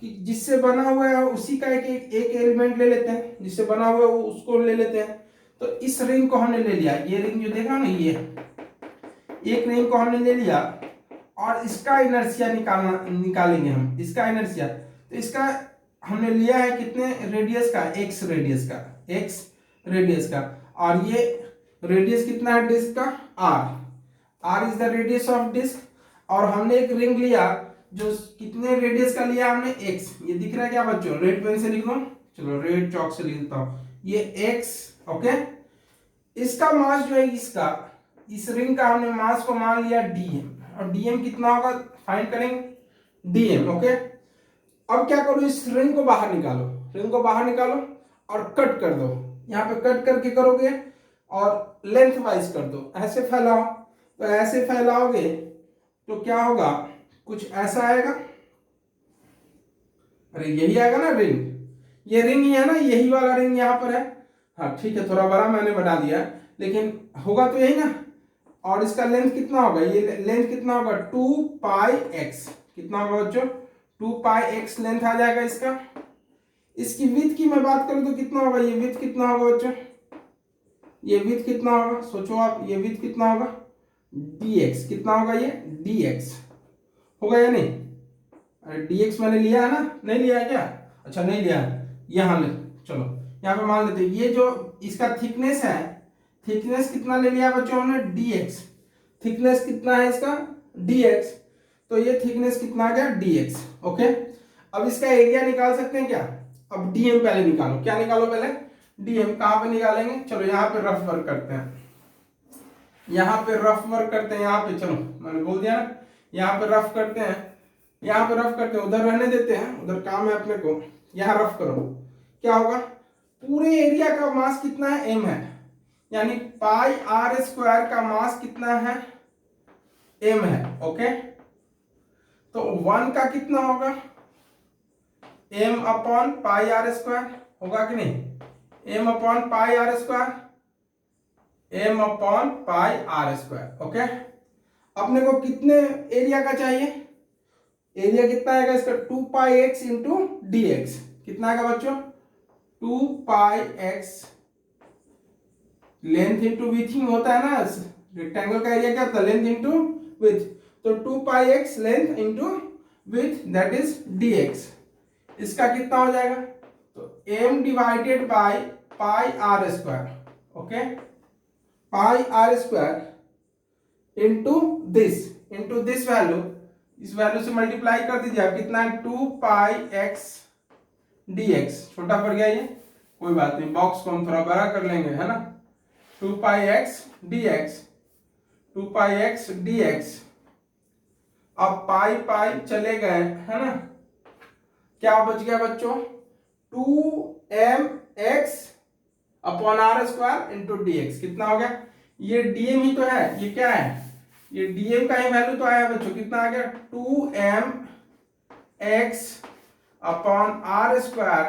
कि जिससे बना हुआ है उसी का एक एलिमेंट ले लेते हैं, जिससे बना हुआ है उसको ले लेते हैं. तो इस रिंग को हमने ले लिया, ये रिंग जो देखा ना, ये एक रिंग को हमने ले लिया, और इसका इनर्शिया निकालेंगे हम, इसका इनर्शिया. तो इसका हमने लिया है कितने रेडियस का, x रेडियस का, और ये रेडियस कितना है डिस्क का, r is the radius of disc. और हमने एक रिंग लिया जो कितने रेडियस का लिया हमने, x. ये दिख रहा है क्या बच्चों, रेड पेन से लिख लो, चलो रेड चौक से लिख देता हूं, ये x. ओके, इसका मास जो है, इस रिंग का हमने मास को मान लिया dm, और dm कितना होगा फाइंड करेंगे, dm. ओके, अब क्या करो, इस रिंग को बाहर निकालो और कट कर दो. यहाँ पे कट करके करोगे और लेंथ वाइज कर दो, ऐसे फैलाओ. तो ऐसे फैलाओगे तो क्या होगा, कुछ ऐसा आएगा. अरे यही आएगा ना रिंग, ये रिंग ही है ना, यही वाला रिंग यहाँ पर है. हाँ ठीक है, थोड़ा बड़ा मैंने बना दिया, लेकिन होगा तो यही ना। और इसका लेंथ कितना होगा, ये लेंथ कितना होगा 2πx, कितना होगा बच्चों 2πx लेंथ आ जाएगा इसका। इसकी विड्थ की मैं बात करूं तो कितना होगा, ये विड्थ कितना होगा बच्चों, ये विड्थ कितना होगा, सोचो आप, ये विड्थ कितना होगा dx, कितना होगा ये dx होगा या नहीं। अरे dx मैंने लिया है ना, नहीं लिया है क्या, अच्छा नहीं लिया है, यहाँ ले चलो, यहाँ पे मान लेते हैं ये जो इसका थिकनेस है, थिकनेस कितना ले लिया बच्चों हमने dx, थिकनेस कितना है इसका dx, तो ये थिकनेस कितना आ गया dx। ओके, अब इसका एरिया निकाल सकते हैं क्या, अब dm पहले निकालो, क्या निकालो पहले dm, कहां पे निकालेंगे, चलो यहाँ पे रफ वर्क करते हैं, यहाँ पे रफ वर्क करते हैं, यहाँ पे चलो मैंने बोल दिया ना, यहाँ पे रफ करते हैं, यहाँ पे रफ करते हैं, उधर रहने देते हैं, उधर काम है अपने को, यहाँ रफ करो, क्या होगा, पूरे एरिया का मास कितना है m है, यानी पाई आर स्क्वायर का मास कितना है m है। ओके, तो 1 का कितना होगा m upon pi R square, होगा कि नहीं, m upon pi R square, m upon pi R square. Okay, अपने को कितने एरिया का चाहिए, एरिया कितना आएगा इसका 2πx इंटू dx, कितना आएगा बच्चों 2πx, लेंथ इंटू विथ होता है ना, रेक्टेंगल का एरिया क्या होता है, लेंथ इंटू विथ, तो 2πx length into with that is dx, इसका कितना हो जाएगा, तो m divided by pi R square. Okay, pi R square into this value, इस वैल्यू से मल्टीप्लाई कर दीजिए आप, कितना है 2πx dx, छोटा पड़ गया ये, कोई बात नहीं, बॉक्स को हम थोड़ा बड़ा कर लेंगे, है ना, 2πx dx, 2πx dx, अब पाई पाई चले गए, है ना, क्या बच गया बच्चों 2mx upon R square into dx, कितना हो गया, ये dm ही तो है, ये क्या है, ये dm का ही वैल्यू तो आया बच्चों, कितना आ गया 2mx upon R square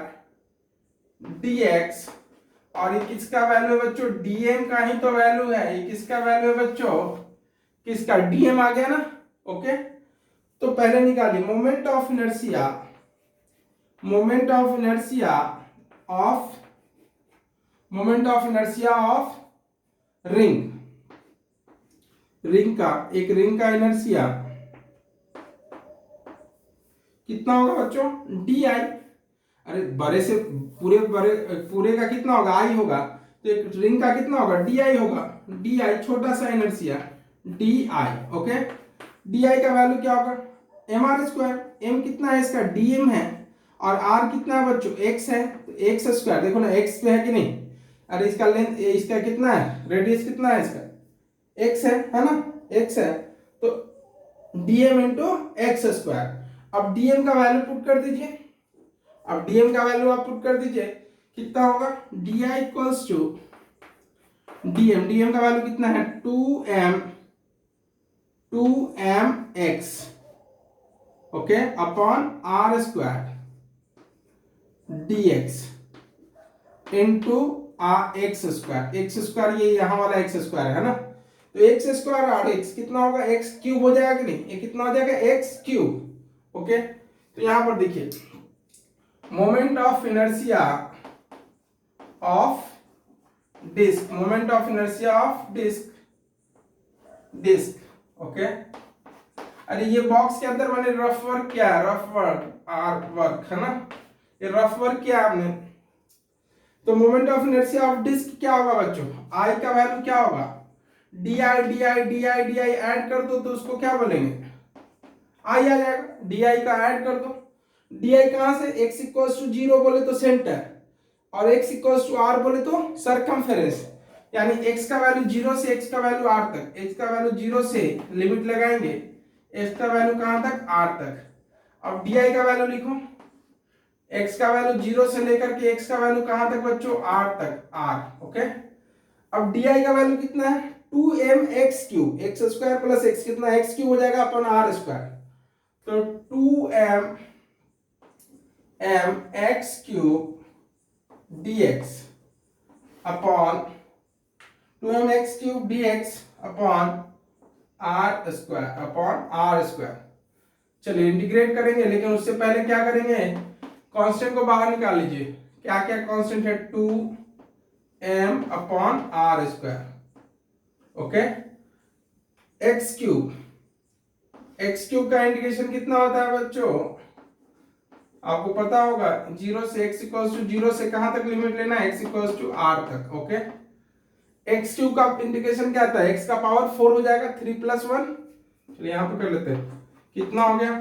dx, और ये किसका वैल्यू है बच्चों, dm का ही तो वैल्यू है, ये किसका वैल्यू है बच्चों, किसका dm आ गया ना। ओके, तो पहले निकालिए moment of inertia, moment of inertia of, moment of inertia of ring, ring का, एक रिंग का इनर्शिया कितना होगा बच्चों di, अरे बड़े से पूरे का कितना होगा i होगा, तो एक रिंग का कितना होगा di होगा, di छोटा सा इनर्शिया di। ओके, di का वैल्यू क्या होगा mr स्क्वायर, m कितना है इसका dm है, और r कितना है बच्चों x है, तो x स्क्वायर, देखो ना x पे है कि नहीं, अरे इसका लेंथ, इसका कितना है, रेडियस कितना है इसका x है ना, x है, तो dm इंटू एक्स स्क्वायर। अब dm का वैल्यू पुट कर दीजिए, अब dm का वैल्यू आप पुट कर दीजिए, कितना होगा di इक्वल्स टू dm का वैल्यू कितना है 2mx, okay, upon R square dx into X square, X square ये यहाँ वाला एक्स स्क्वायर है ना, तो एक्स स्क्वायर और एक्स कितना होगा एक्स क्यूब हो जाएगा कि नहीं, ये कितना हो जाएगा एक्स क्यूब। ओके, तो यहां पर देखिए moment of inertia of disc, moment of inertia of disc, disc. Okay, अरे ये बॉक्स के अंदर मैंने रफ वर्क किया है, रफ वर्क आर वर्क है ना, ये रफ वर्क किया आपने, तो moment of inertia of disc क्या होगा बच्चों, आई का वैल्यू क्या होगा डी आई ऐड कर दो तो उसको क्या बोलेंगे आई आ जाएगा, डी आई का ऐड कर दो, डी आई कहां से, x इक्वल्स टू 0 बोले तो सेंटर, और x इक्वल्स टू r बोले तो सरकमफेरेंस, यानी x का वैल्यू 0 से x का वैल्यू r तक, x का वैल्यू 0 से लिमिट लगाएंगे, x का वैल्यू कहां तक r तक। अब डी आई का वैल्यू लिखो, x का वैल्यू 0 से लेकर के x का वैल्यू कहां तक बच्चों r तक, r। ओके, अब डी आई का वैल्यू कितना है 2mx cube, x square plus x कितना x क्यूब हो जाएगा अपन r स्क्वायर, तो 2m x cube dx upon 2mx³ dx upon r square. चलिए इंटीग्रेट करेंगे, लेकिन उससे पहले क्या करेंगे, कांस्टेंट को बाहर निकाल लीजिए। क्या क्या कांस्टेंट है, 2m upon r square. Okay, x³ का इंटीग्रेशन कितना होता है बच्चों, आपको पता होगा, 0 से x इक्वल्स टू 0 से कहां तक लिमिट लेना है, x इक्वल्स टू r तक। ओके, x³ का इंटीग्रेशन क्या आता है, x का पावर 4 हो जाएगा, 3 + 1। चलिए यहां पे कर लेते हैं, कितना हो गया,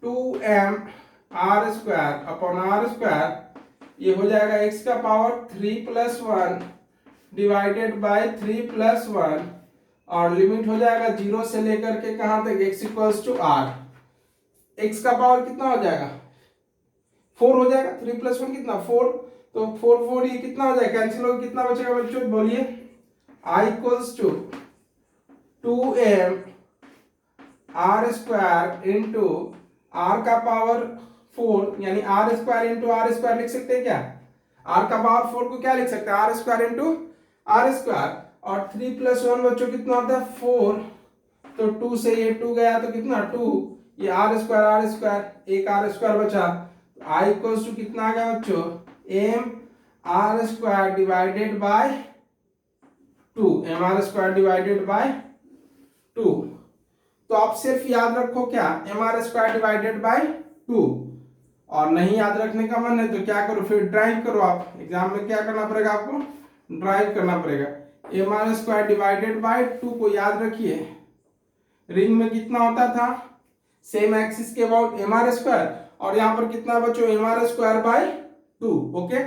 2m r square upon r square, ये हो जाएगा x का पावर 3 + 1 डिवाइडेड बाय 3 + 1, और लिमिट हो जाएगा 0 से लेकर के कहां तक, x equals to r। x का पावर कितना हो जाएगा, 4 हो जाएगा, 3 + 1 कितना, 4, तो 4 4 ये कितना हो जाएगा, कैंसिल होगा, कितना बचेगा बच्चों, बोलिए, I equals to 2m r square into r का पावर 4, यानी r square into r square लिख सकते हैं क्या, r का पावर 4 को क्या लिख सकते हैं, r square into r square, और 3 + 1 बच्चों कितना होता है, 4, तो 2 से ये 2 गया तो कितना 2, ये r स्क्वायर, एक r स्क्वायर बचा, I इक्वल्स टू कितना आ गया बच्चों, m r square divided by 2, mr square divided by 2। तो आप सिर्फ याद रखो क्या, mr स्क्वायर डिवाइडेड बाय 2, और नहीं याद रखने का मन है तो क्या करो, फिर ड्राइव करो। आप एग्जाम में क्या करना पड़ेगा, आपको ड्राइव करना पड़ेगा। mr स्क्वायर डिवाइडेड बाय 2 को याद रखिए, रिंग में कितना होता था, सेम एक्सिस के अबाउट mr स्क्वायर, और यहाँ पर कितना बच्चों, mr square by 2। Okay,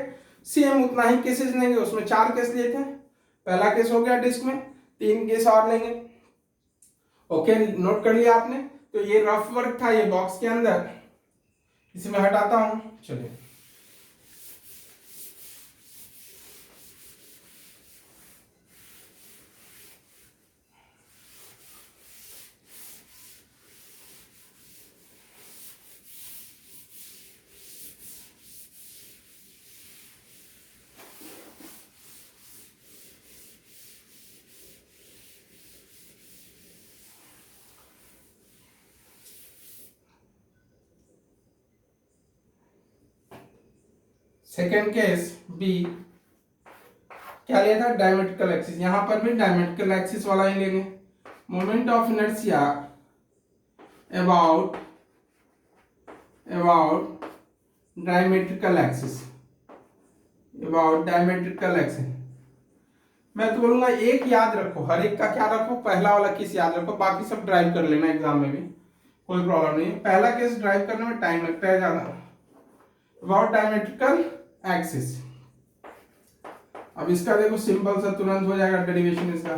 same उतना ही केसेस लेंगे, उसमें 4 केस लिए थे, पहला केस हो गया डिस्क में, 3 केस और लेंगे। ओके, नोट कर लिया आपने। तो ये रफ वर्क था, ये बॉक्स के अंदर, इसे मैं हटाता हूं। चलिए, सेकेंड केस बी, क्या लिया था, डायमेट्रिकल एक्सिस। यहां पर भी डायमेट्रिकल एक्सिस वाला ही लेंगे। Moment of inertia about diametrical axis, मैं तो बोलूंगा एक याद रखो, हर एक का क्या रखो, पहला वाला केस याद रखो, बाकी सब ड्राइव कर लेना एग्जाम में भी, कोई प्रॉब्लम नहीं है। पहला केस ड्राइव करने में टाइम लगता है ज्यादा, अबाउट डायमेट्रिकल एक्सिस। अब इसका देखो सिंपल सा तुरंत हो जाएगा डेरिवेशन इसका,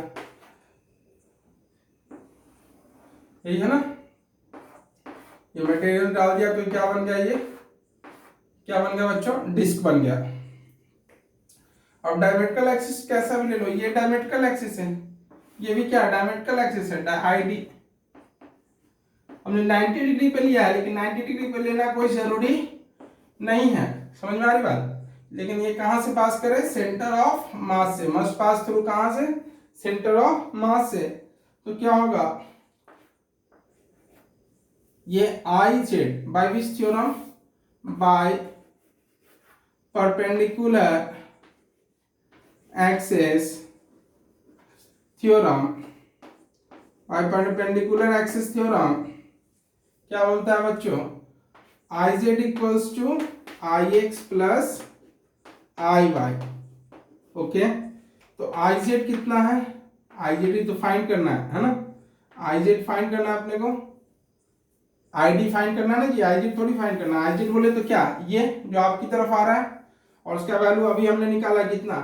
यही है ना, ये मटेरियल डाल दिया तो क्या बन गया, ये क्या बन गया बच्चों, डिस्क बन गया। अब डायमेट्रिकल एक्सिस कैसा भी ले लो, ये डायमेट्रिकल एक्सिस है, ये भी क्या डायमेट्रिकल एक्सिस है, आईडी। हमने 90 डिग्री पे लिया है, लेकिन 90 डिग्री पे लेना कोई जरूरी नहीं है, समझ में आ रही बात। लेकिन ये कहां से पास करे, सेंटर ऑफ मास से, मस्ट पास थ्रू कहां से, सेंटर ऑफ मास से। तो क्या होगा, ये I Z by which theorem, by perpendicular axis theorem, by perpendicular axis theorem क्या बोलता है बच्चों, I Z equals to I X plus I Y. Okay, तो आई जेड कितना है, आई जेड ही तो फाइंड करना है ना, आई जेड फाइंड करना है अपने को, आई डी फाइंड करना है ना जी, आई जेड थोड़ी फाइंड करना है। आई जेड बोले तो क्या, ये जो आपकी तरफ आ रहा है, और उसका वैल्यू अभी हमने निकाला कितना,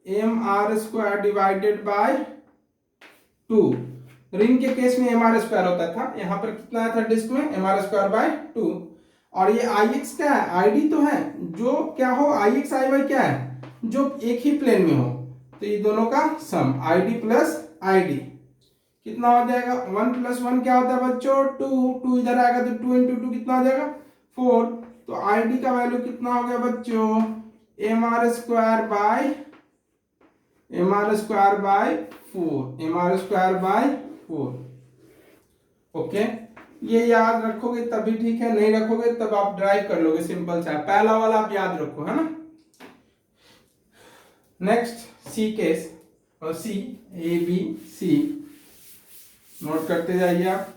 M R square divided by 2। Ring के केस में एम आर स्क्वायर होता था, यहाँ पर कितना आया था डिस्क में, एम आर स्क्वायर बाय 2। और ये आई एक्स क्या है, आई डी तो है, जो क्या हो, आई एक्स आई वाई क्या है, जो एक ही प्लेन में हो, तो ये दोनों का sum I D plus I D कितना हो जाएगा, 1 + 1 क्या होता है बच्चों, 2, 2 इधर आएगा तो 2 × 2 कितना हो जाएगा, 4। तो आई डी का वैल्यू कितना हो गया बच्चों, M R square by M R square by 4, M R square by 4। Okay, ये याद रखोगे तभी ठीक है, नहीं रखोगे तब आप ड्राइव कर लोगे, सिंपल सा। पहला वाला आप याद रखो, है ना। नेक्स्ट सी केस, और सी, ए बी सी नोट करते जाइए आप।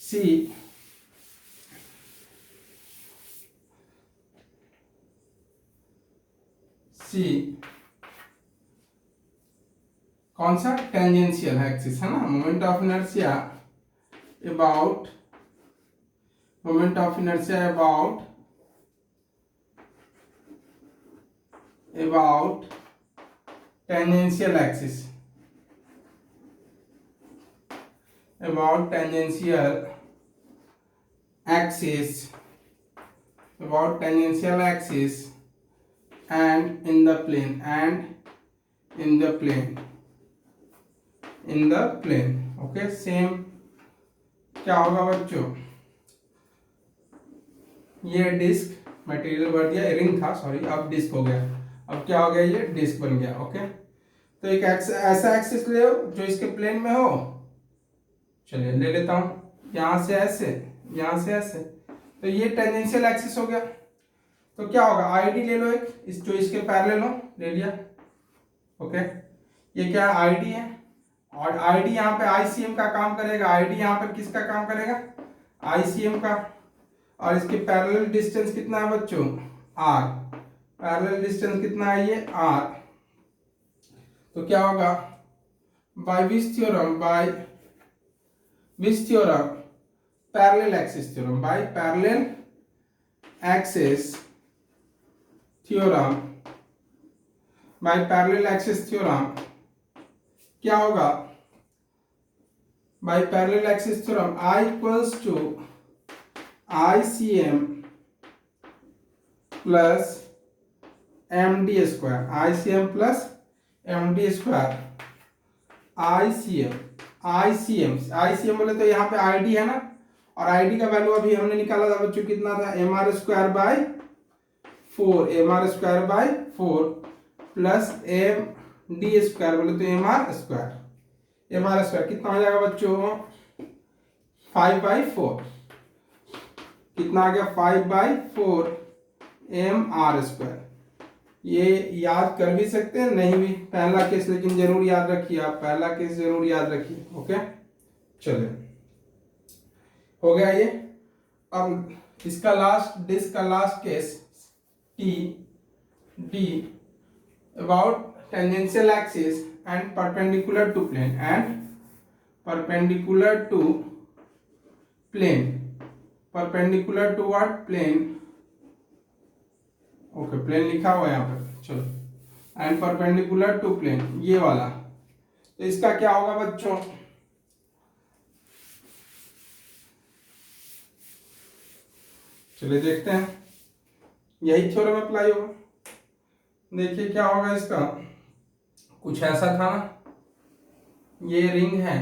सी सी कौन सा, टेंजेंशियल एक्सिस है ना। Moment of inertia about, moment of inertia about tangential axis, about tangential axis, about tangential axis and in the plane, and in the plane, in the plane। Okay, same क्या होगा बच्चों, ये डिस्क मटेरियल भर दिया, रिंग था सॉरी, अब डिस्क हो गया, अब क्या हो गया, ये डिस्क बन गया। ओके, तो एक ऐसा एक्सिस ले जो इसके प्लेन में हो। चलिए ले लेता हूं, यहां से ऐसे, यहां से ऐसे, तो ये टेंजेंशियल एक्सिस हो गया। तो क्या होगा, आईडी ले लो एक, इस जो इसके पैरेलल हो, ले लिया। ओके, ये क्या आईडी है, और आईडी यहाँ पे आईसीएम का काम करेगा। आईडी यहाँ पर किसका काम करेगा, आईसीएम का। और इसके पैरेलल डिस्टेंस कितना है बच्चों, आर। पैरेलल डिस्टेंस कितना है, ये आर। तो क्या होगा, by which theorem, by which theorem, parallel axis theorem, by parallel axis theorem, by parallel axis theorem क्या होगा, by parallel axis theorem I equals to ICM plus MD square, ICM plus MD square, ICM बोले तो यहाँ पे आईडी है ना, और आईडी का वैल्यू अभी हमने निकाला था बच्चों, कितना था, mr square by 4, mr square by 4 plus MD square बोले तो mr स्क्वायर कितना हो जाएगा बच्चों, 5/4। कितना आ गया, 5/4 mr स्क्वायर। ये याद कर भी सकते हैं, नहीं भी, पहला केस लेकिन जरूर याद रखिए आप, पहला केस जरूर याद रखिए। ओके, चलिए हो गया ये। अब इसका लास्ट, डिस्क का last case, T D, about tangential axis and perpendicular to plane, and perpendicular to plane, perpendicular to what, plane. Okay, plane लिखा हुआ है यहाँ पर, चलो, एंड परपेंडिकुलर टू प्लेन, ये वाला। तो इसका क्या होगा बच्चों, चलिए देखते हैं, यही थ्योरम अप्लाई होगा। देखिए क्या होगा इसका, कुछ ऐसा था ना, ये रिंग है,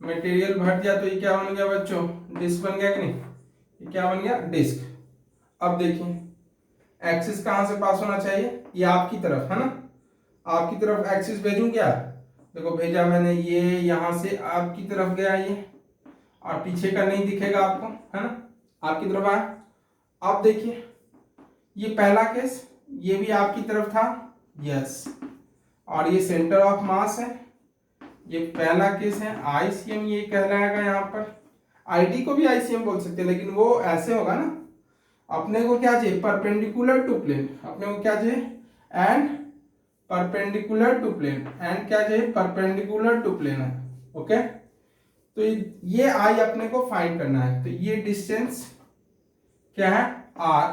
मटेरियल भर दिया तो ये क्या बन गया बच्चों, डिस्क बन गया कि नहीं, ये क्या बन गया, डिस्क। अब देखिए एक्सिस कहां से पास होना चाहिए, ये आपकी तरफ है ना, आपकी तरफ एक्सिस भेजूं क्या, देखो भेजा मैंने, ये यहां से आपकी तरफ गया ये, और पीछे का नहीं दिखेगा आपको, है ना, आपकी तरफ आया। अब देखिए ये पहला केस, ये भी आपकी तरफ था, यस, और ये सेंटर ऑफ मास है, ये पहला केस है। आईसीएम ये कहलाएगा यहाँ पर, आईडी को भी आईसीएम बोल सकते हैं, लेकिन वो ऐसे होगा ना, अपने को क्या चाहिए, परपेंडिकुलर टू प्लेन, अपने को क्या चाहिए, and perpendicular to plane, and क्या चाहिए, परपेंडिकुलर टू प्लेन है। ओके, तो ये आई अपने को फाइंड करना है, तो ये डिस्टेंस क्या है, आर।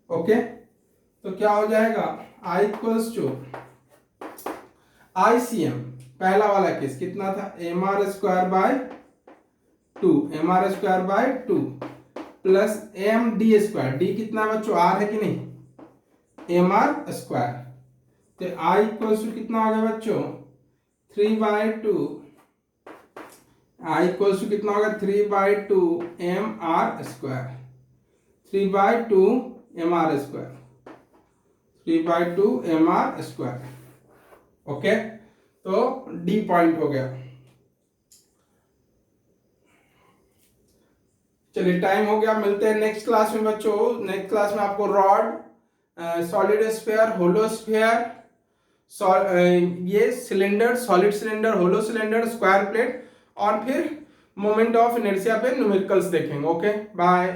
ओके, तो क्या हो जाएगा, आई इक्वल्स टू आईसीएम, पहला वाला केस कितना था, mr square by 2, mr square by 2 plus md square, D कितना बच्चों, आर है कि नहीं, mr स्क्वायर। तो आई इक्वल्स टू कितना होगा बच्चों, 3/2, आई इक्वल्स टू कितना होगा, 3/2 mr square, 3/2 mr square, P/2 mr²। Okay, तो डी पॉइंट हो गया। चलिए टाइम हो गया, मिलते हैं नेक्स्ट क्लास में बच्चों। नेक्स्ट क्लास में आपको rod, solid sphere, hollow sphere, ये cylinder, solid cylinder, hollow cylinder, square plate और फिर मोमेंट ऑफ इनर्शिया पे न्यूमेरिकल्स देखेंगे। Okay bye.